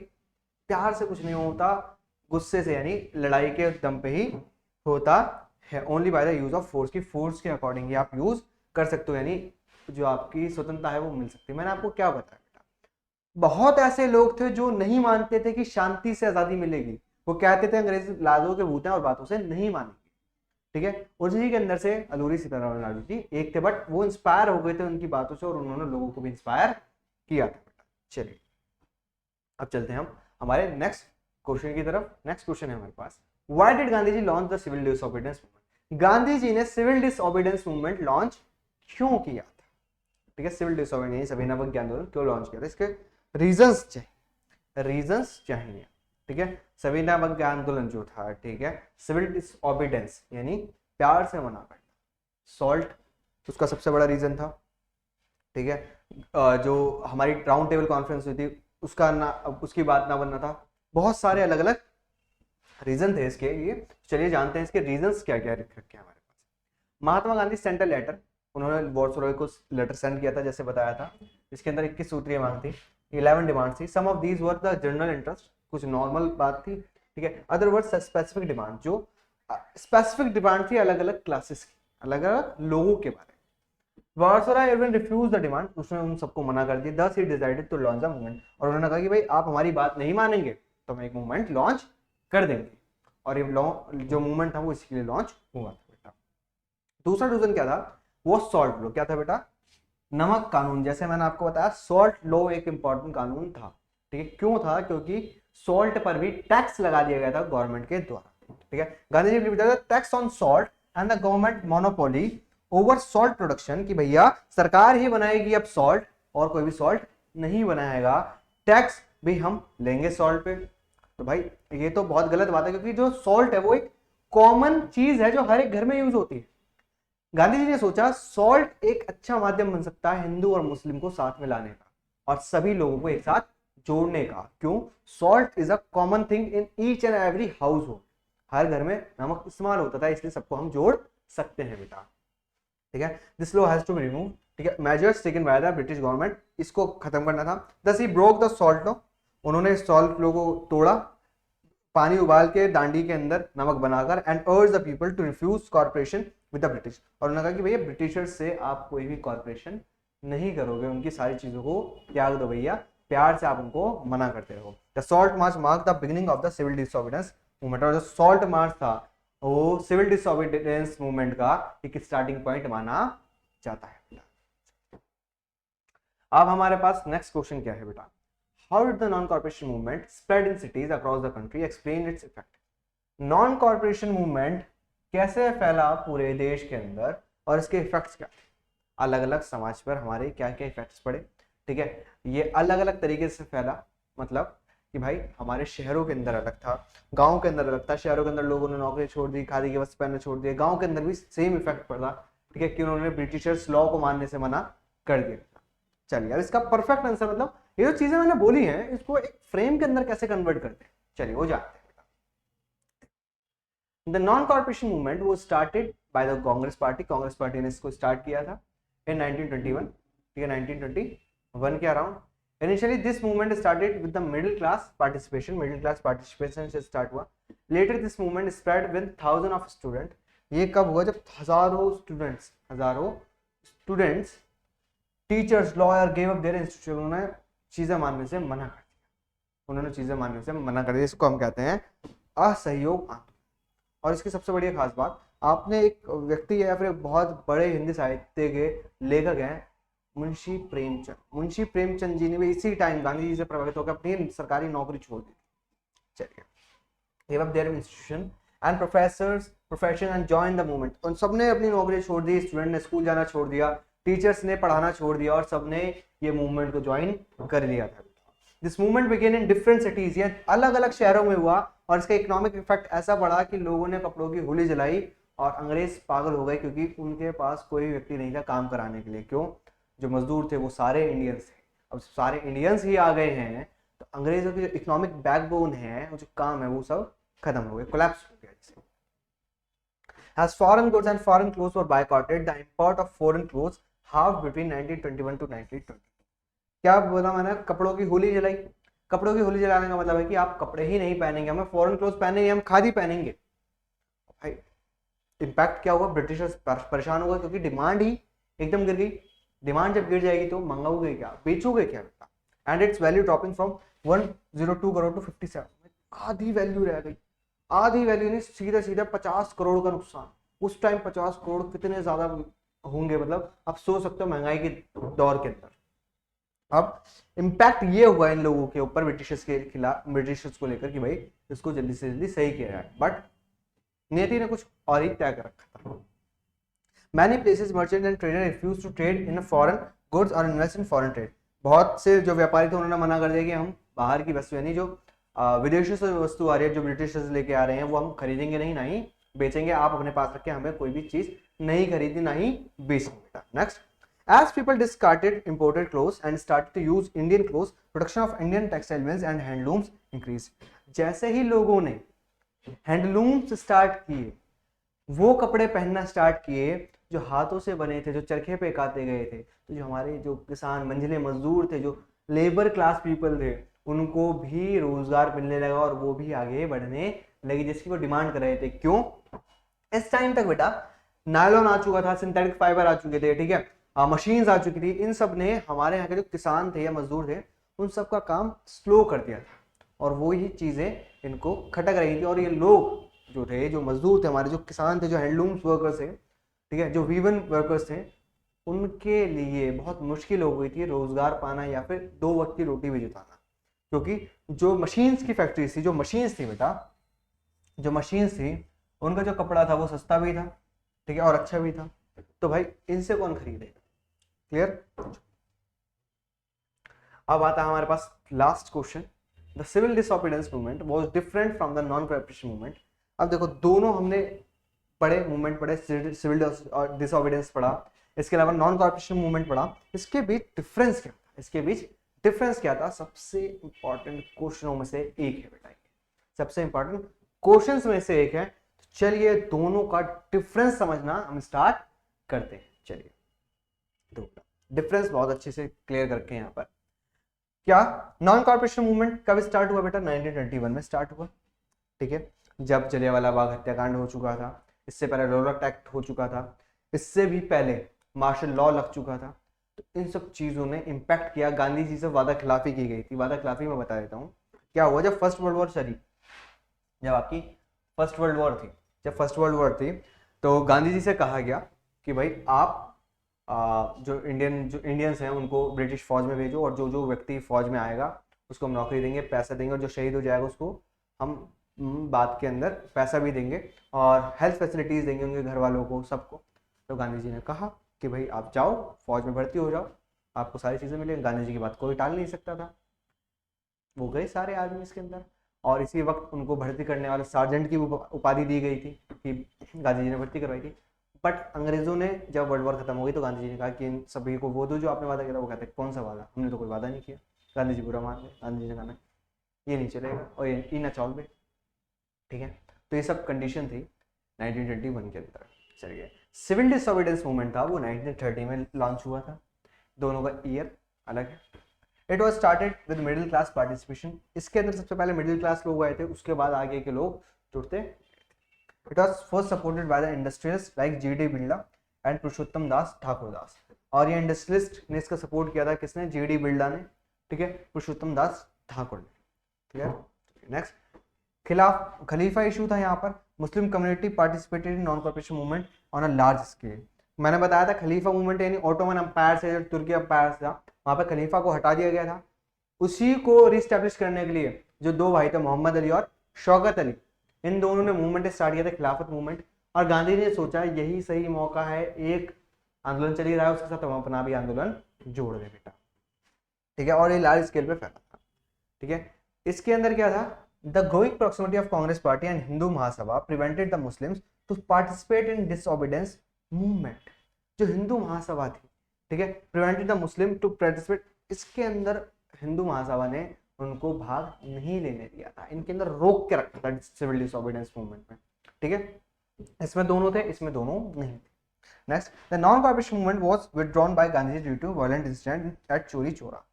प्यार से कुछ नहीं होता, गुस्से से यानी लड़ाई के दम पे ही होता है, only by the use of force, की फोर्स के अकॉर्डिंग ही आप यूज कर सकते हो, यानी जो आपकी स्वतंत्रता है वो मिल सकती है। मैंने आपको क्या बताया बेटा, बहुत ऐसे लोग थे जो नहीं मानते थे कि शांति से आजादी मिलेगी, वो कहते थे अंग्रेज लादों के भूत हैं और बातों से नहीं मानेंगे, ठीक है। उसी के अंदर से अलूरी सीतारामन राजू जी एक थे, बट वो इंस्पायर हो गए थे उनकी बातों से और उन्होंने लोगों को भी इंस्पायर किया था बेटा। चलिए अब चलते हैं हम हमारे नेक्स्ट क्वेश्चन की तरफ। नेक्स्ट क्वेश्चन है हमारे पास, why did Gandhi ji launch the civil disobedience movement. Gandhi ji ने सिविल डिसओबीडियंस मूवमेंट लॉन्च क्यों किया था, ठीक है, सिविल डिसओबीडियंस सविनय अवज्ञा आंदोलन क्यों लॉन्च किया था, इसके रीजंस चाहिए, ठीक है। सविनय अवज्ञा आंदोलन जो था, ठीक है, सिविल डिसओबीडियंस यानी प्यार से मना करना, सॉल्ट उसका सबसे बड़ा रीजन था, ठीक है। जो हमारी राउंड टेबल कॉन्फ्रेंस हुई थी उसका ना, उसकी बात ना बनना था, बहुत सारे अलग अलग रीजन थे इसके लिए। चलिए जानते हैं इसके रीजंस क्या क्या रखे हमारे पास। Mahatma Gandhi sent a letter, उन्होंने वायसरॉय को लेटर सेंड किया था जैसे बताया था, इसके अंदर 21 सूत्रीय मांग थी, 11 डिमांड थी। Some of these were the general interest, कुछ नॉर्मल बात थी, ठीक है, अदर वर स्पेसिफिक डिमांड, जो स्पेसिफिक डिमांड थी अलग अलग क्लासेस की, अलग अलग लोगों के बारे में। Viceroy even refuse the demand, उसने उन सबको मना कर दिया। Thus he decided to launch the movement, और उन्होंने कहा कि भाई आप हमारी बात नहीं मानेंगे तो हम एक मूवमेंट लॉन्च कर देंगे, और ये जो मूवमेंट था वो इसके लिए लॉन्च हुआ था बेटा। दूसरा रीजन क्या था, वो सॉल्ट लॉ। क्या था बेटा, नमक कानून। जैसे मैंने आपको बताया सॉल्ट लॉ एक इंपॉर्टेंट कानून था, ठीक है, क्यों था, क्योंकि सॉल्ट पर भी टैक्स लगा दिया गया था गवर्नमेंट के द्वारा, ठीक है। गांधी जी ने बताया tax on salt and the government monopoly over salt production, कि भैया सरकार ही बनाएगी अब सॉल्ट और कोई भी सॉल्ट नहीं बनाएगा, टैक्स भी हम लेंगे सॉल्ट पे। तो भाई ये तो बहुत गलत बात है, क्योंकि जो सॉल्ट है वो एक कॉमन चीज है जो हर एक घर में यूज होती है। गांधी जी ने सोचा सॉल्ट एक अच्छा माध्यम बन सकता है हिंदू और मुस्लिम को साथ में लाने का और सभी लोगों को एक साथ जोड़ने का। क्यों, salt is a common thing in each and every household, हर घर में नमक इस्तेमाल होता था, इसलिए सबको हम जोड़ सकते हैं बेटा, ठीक है। This law has to be remove, ठीक है, measures taken by the British government, इसको खत्म करना था। Thus he broke the salt law, उन्होंने सॉल्ट लॉ को तोड़ा, पानी उबाल के दांडी के अंदर नमक बनाकर, and urge the people to refuse cooperation with the British, और उन्होंने कहा कि भैया ब्रिटिशर्स से आप कोई भी कॉर्पोरेशन नहीं करोगे, उनकी सारी चीजों को त्याग दो भैया, प्यार से आप उनको मना करते रहो। The salt march mark the beginning of the civil disobedience movement, और जो सॉल्ट मार्च था वो सिविल डिसओबीडियंस मूवमेंट का एक स्टार्टिंग पॉइंट माना जाता है। अब हमारे पास नेक्स्ट क्वेश्चन क्या है बेटा, how did the non corporation movement spread in cities across the country, explain its effect. Non corporation movement कैसे फैला पूरे देश के अंदर और इसके इफेक्ट्स क्या, अलग अलग समाज पर हमारे क्या क्या इफेक्ट्स पड़े, ठीक है। ये अलग अलग तरीके से फैला, मतलब कि भाई हमारे शहरों के अंदर अलग था, गांव के अंदर अलग था। शहरों के अंदर लोगों ने नौकरी छोड़ दी, खादी के वस्त्र पहनना छोड़ दिए, गांव के अंदर भी सेम इफेक्ट पड़ा, ठीक है, कि उन्होंने ब्रिटिशर्स लॉ को मानने से मना कर दिया। चलिए अब इसका परफेक्ट आंसर, मतलब ये जो चीजें मैंने बोली हैं इसको एक फ्रेम के अंदर कैसे कन्वर्ट करते हैं, चलिए वो जानते हैं। The non-corporation movement was started by the Congress Party. Congress party ने इसको स्टार्ट किया था in 1921, ठीक है, 1921 के around. Initially this movement started with the middle class participation से स्टार्ट हुआ। Later this movement spread with thousands of students. ये कब हुआ, जब हजारों students teachers lawyer gave up their institution, उन्होंने चीजें मानने से मना कर दिया, इसको हम कहते हैं असहयोग आंदोलन। और इसकी सबसे बड़ी खास बात, आपने एक व्यक्ति या फिर बहुत बड़े हिंदी साहित्य के लेखक हैं मुंशी प्रेमचंद जी ने भी इसी टाइम गांधी जी से प्रभावित होकर अपनी सरकारी नौकरी छोड़ दी। चलिए, give up their institution and profession and join the movement, उन सबने अपनी नौकरी छोड़ दी, स्टूडेंट ने स्कूल जाना छोड़ दिया, टीचर्स ने पढ़ाना छोड़ दिया और सबने ये मूवमेंट को ज्वाइन कर लिया था। This movement began in different cities, ये अलग अलग शहरों में हुआ और इसका इकोनॉमिक इफेक्ट ऐसा पड़ा कि लोगों ने कपड़ों की होली जलाई और अंग्रेज पागल हो गए क्योंकि उनके पास कोई व्यक्ति नहीं था काम कराने के लिए। क्यों? जो मजदूर थे वो सारे इंडियंस थे। अब सारे इंडियंस ही आ गए हैं तो अंग्रेजों की जो इकोनॉमिक बैकबोन है, वो जो काम है, वो सब खत्म हो गए, कोलैप्स हो गया। As foreign goods and foreign clothes were boycotted, the import of foreign clothes halved between 1921 to 1922. क्या बोला मैंने? कपड़ों की होली जलाई। कपड़ों की होली जलाने का मतलब है कि आप कपड़े ही नहीं पहनेंगे, हमें फॉरेन क्लोथ्स पहनेंगे, हम खादी पहनेंगे। भाई इम्पैक्ट क्या हुआ? ब्रिटिशर्स परेशान हो गए क्योंकि डिमांड ही एकदम गिर गई। डिमांड जब गिर जाएगी तो मंगाओगे क्या, बेचोगे क्या बेटा? And its value dropping from 102 crore to 57, आधी वैल्यू रह गई। आधी वैल्यू नहीं, सीधा सीधा 50 करोड़ का नुकसान। उस टाइम 50 करोड़ कितने ज्यादा होंगे, मतलब आप सोच सकते हो महंगाई के दौर के अंदर। अब इम्पैक्ट ये हुआ इन लोगों के ऊपर ब्रिटिशर्स के खिलाफ, ब्रिटिशर्स को लेकर कि भाई इसको जल्दी से जल्दी सही किया जाए, बट नियति ने कुछ और ही तय कर रखा था। Many places merchants and traders refused to trade in foreign goods or invest in foreign trade. बहुत से जो व्यापारी थे उन्होंने मना कर दिया कि हम बाहर की वस्तु यानी जो विदेशों से वस्तु आ रही है, जो ब्रिटिशर्स लेके आ रहे हैं, वो हम खरीदेंगे नहीं, ना ही बेचेंगे। आप अपने पास रख के हमें कोई भी चीज नहीं खरीदनी, ना ही बेचेंगे। Next, as people discarded imported clothes and started to use Indian clothes, production of Indian textile mills and handlooms increased. जैसे ही लोगों ने हैंडलूम्स स्टार्ट किए, वो कपड़े पहनना स्टार्ट किए जो हाथों से बने थे, जो चरखे पे काते गए थे, तो जो हमारे जो किसान मंझले मजदूर थे, जो लेबर क्लास पीपल थे, उनको भी रोजगार मिलने लगा और वो भी आगे बढ़ने लगी, जिसकी वो डिमांड कर रहे थे। क्यों? इस टाइम तक बेटा नायलॉन आ चुका था, सिंथेटिक फाइबर आ चुके थे, ठीक है, मशीन्स आ चुकी थी। इन सब ने हमारे यहाँ के जो किसान थे या मजदूर थे, उन सब का काम स्लो कर दिया था और वो ही चीजें इनको खटक रही थी। और ये लोग जो थे, जो मजदूर थे, हमारे जो किसान थे, जो हैंडलूम्स वर्कर्स थे, ठीक है, जो वीवन वर्कर्स थे, उनके लिए बहुत मुश्किल हो गई थी रोजगार पाना या फिर 2 वक्त की रोटी भी जुटाना। क्योंकि जो मशीन्स की फैक्ट्रीज थी, जो मशीन्स थी बेटा, जो मशीन्स थी, उनका जो कपड़ा था वो सस्ता भी था, ठीक है, और अच्छा भी था। तो भाई इनसे कौन खरीदेगा? क्लियर? अब आता है हमारे पास last question. The civil disobedience movement was different from the non cooperation movement. अब देखो, दोनों हमने पढ़े, मूवमेंट पढ़े, सिविल डिसओबीडियंस पढ़ा, इसके अलावा नॉन कोऑपरेशन मूवमेंट पढ़ा। इसके बीच डिफरेंस क्या था? इसके बीच डिफरेंस क्या था? सबसे इंपॉर्टेंट क्वेश्चनों में से एक है बेटा, सबसे इंपॉर्टेंट क्वेश्चंस में से एक है। तो चलिए दोनों का डिफरेंस समझना हम स्टार्ट करते हैं। चलिए डिफरेंस बहुत अच्छे से क्लियर करके यहाँ पर। क्या नॉन कॉर्पोरेशन मूवमेंट कब स्टार्ट हुआ बेटा? 1921 में स्टार्ट हुआ, ठीक है, जब जलियांवाला बाग हत्याकांड हो चुका था। इससे पहले रॉलेट एक्ट हो चुका था, इससे भी पहले मार्शल लॉ लग चुका था। तो इन सब चीजों ने इम्पैक्ट किया। गांधी जी से वादा खिलाफी की गई थी। वादा खिलाफी में बता देता हूँ क्या हुआ। जब फर्स्ट वर्ल्ड वॉर चली, जब आपकी फर्स्ट वर्ल्ड वॉर थी, जब फर्स्ट वर्ल्ड वॉर थी, तो गांधी जी से कहा गया कि भाई आप जो इंडियंस हैं उनको ब्रिटिश फौज में भेजो, और जो जो व्यक्ति फौज में आएगा उसको हम नौकरी देंगे, पैसा देंगे, और जो शहीद हो जाएगा उसको हम बाद के अंदर पैसा भी देंगे और हेल्थ फैसिलिटीज देंगे उनके घर वालों को, सबको। तो गांधी जी ने कहा कि भाई आप जाओ, फौज में भर्ती हो जाओ, आपको सारी चीज़ें मिलेंगी। गांधी जी की बात कोई टाल नहीं सकता था। वो गए सारे आदमी इसके अंदर, और इसी वक्त उनको भर्ती करने वाले सार्जेंट की उपाधि दी गई थी कि गांधी जी ने भर्ती करवाई थी। बट अंग्रेजों ने जब वर्ल्ड वॉर खत्म हो गई तो गांधी जी ने कहा कि इन सभी को वो दो जो आपने वादा किया था। वो कहते कौन सा वादा? हमने तो कोई वादा नहीं किया। गांधी जी बुरा मान गए। गांधी जी ने कहा ये नहीं चलेगा और ये ना चौल में, ठीक है। तो ये सब कंडीशन थी 1921 के अंदर। चलिए सिविल डिसओबीडियंस मूवमेंट था वो 1930 में लॉन्च हुआ था। दोनों का ईयर अलग है। It was started with middle class participation. इसके अंदर सबसे पहले मिडिल क्लास लोग आए थे, उसके बाद आगे के लोग जुड़ते। It was first supported by the industrialist like G D. Birla and Purushottam Das Thakurdas. और ये इंडस्ट्रियलिस्ट ने इसका सपोर्ट किया था किसने? जी.डी. बिरला ने, ठीक है, पुरुषोत्तम दास ठाकुर ने। क्लियर? नेक्स्ट, खलीफा इशू था यहाँ पर। Muslim community participated in non corporation movement on a large scale. मैंने बताया था खलीफा मूवमेंट यानी ऑटोमन अंपायर से, जो तुर्की अंपायर था, वहां पर खलीफा को हटा दिया गया था। उसी को रिस्टैब्लिश करने के लिए जो दो भाई थे, मोहम्मद अली और शौकत अली, इन दोनों ने मूवमेंट स्टार्ट किया था, खिलाफत मूवमेंट। और गांधी ने सोचा यही सही मौका है एक आंदोलन चल ही रहा है उसके साथ हम अपना भी आंदोलन जोड़ दे बेटा, ठीक है। और ये लार्ज स्केल पे फैला था, ठीक है। इसके अंदर क्या था, the growing proximity of Congress party and Hindu Mahasabha prevented the Muslims to participate in disobedience movement. जो हिंदू महासभा थी, ठीक है, prevented the Muslim to participate, इसके अंदर हिंदू महासभा ने उनको भाग नहीं लेने दिया था, इनके अंदर रोक के रखा था सिविल डिसओबीडियंस मूवमेंट में, ठीक है। इसमें दोनों थे, इसमें दोनों नहीं थे। Next, the non cooperation movement was withdrawn by Gandhi due to violent incident at Chauri Chaura.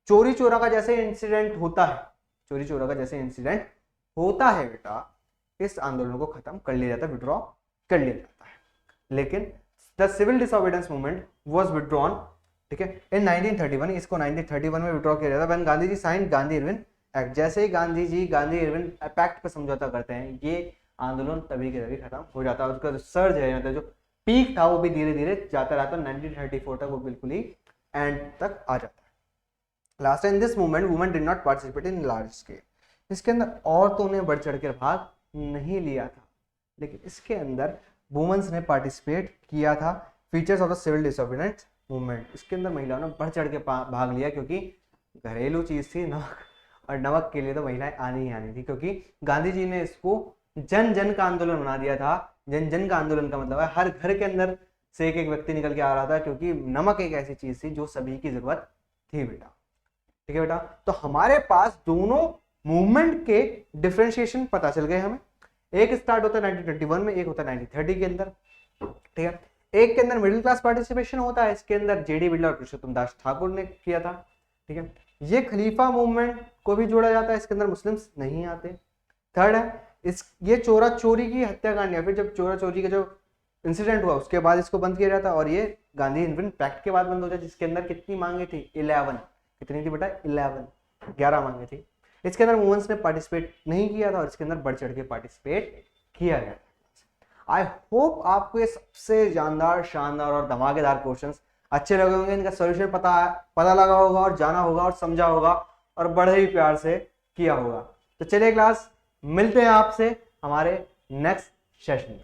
चोरी चौरा का जैसे इंसिडेंट होता है, चोरी चौरा का जैसे इंसिडेंट होता है बेटा, इस आंदोलन को खत्म कर लिया जाता है, विड्रॉ कर लिया जाता है। लेकिन the civil disobedience movement was withdrawn, ठीक है, इन 1931, इसको 1931 में विड्रॉ किया जाता है when Gandhi ji sign Gandhi Irwin pact. जैसे ही गांधी जी गांधी इरविन पैक्ट पर समझौता करते हैं, ये आंदोलन तभी के तभी खत्म हो जाता है। उसका जो सर्ज है, मतलब जो पीक था, वो भी धीरे धीरे जाता रहता है, 1934 तक वो बिल्कुल ही एंड तक आ जाता है। Last in this movement women did not participate in large scale. इसके अंदर औरतों ने बढ़ चढ़ कर भाग नहीं लिया था, लेकिन इसके अंदर वुमेन्स ने पार्टिसिपेट किया था। Features of the civil disobedience movement, इसके अंदर महिलाओं ने बढ़ चढ़ के भाग लिया, क्योंकि घरेलू चीज थी नमक, और नमक के लिए तो महिलाएं आनी ही आनी थी, क्योंकि गांधी जी ने इसको जन जन का आंदोलन बना दिया था। जन जन का आंदोलन का मतलब है हर घर के अंदर से एक एक व्यक्ति निकल के आ रहा था, क्योंकि नमक एक ऐसी चीज थी जो सभी की जरूरत थी बेटा, ठीक है बेटा। तो हमारे पास दोनों मूवमेंट के डिफरेंशिएशन पता चल गए हमें। एक स्टार्ट होता है 1921 में, एक होता है 1930 के अंदर, ठीक है। एक के अंदर मिडिल क्लास पार्टिसिपेशन होता है, इसके अंदर जेडी बिरला और पुरुषोत्तम दास ठाकुर ने किया था, ठीक है। ये खलीफा मूवमेंट को भी जोड़ा जाता है, इसके अंदर मुस्लिम्स नहीं आते। थर्ड है ये चोरा चोरी की हत्याकांड, या फिर जब चोरा चोरी का जो इंसिडेंट हुआ उसके बाद इसको बंद किया जाता है, और ये गांधी इरविन पैक्ट के बाद बंद हो जाता है, जिसके अंदर कितनी मांगे थी, 11, कितनी थी बेटा, 11 मांगे थी। इसके अंदर वुमेन्स ने पार्टिसिपेट नहीं किया था, और इसके अंदर बढ़ चढ़ के पार्टिसिपेट किया गया। आई होप आपको ये सबसे जानदार, शानदार और धमाकेदार क्वेश्चंस अच्छे लगे होंगे, इनका सॉल्यूशन पता लगा होगा और जाना होगा और समझा होगा और बड़े ही प्यार से किया होगा। तो चलिए क्लास, मिलते हैं आपसे हमारे नेक्स्ट सेशन में।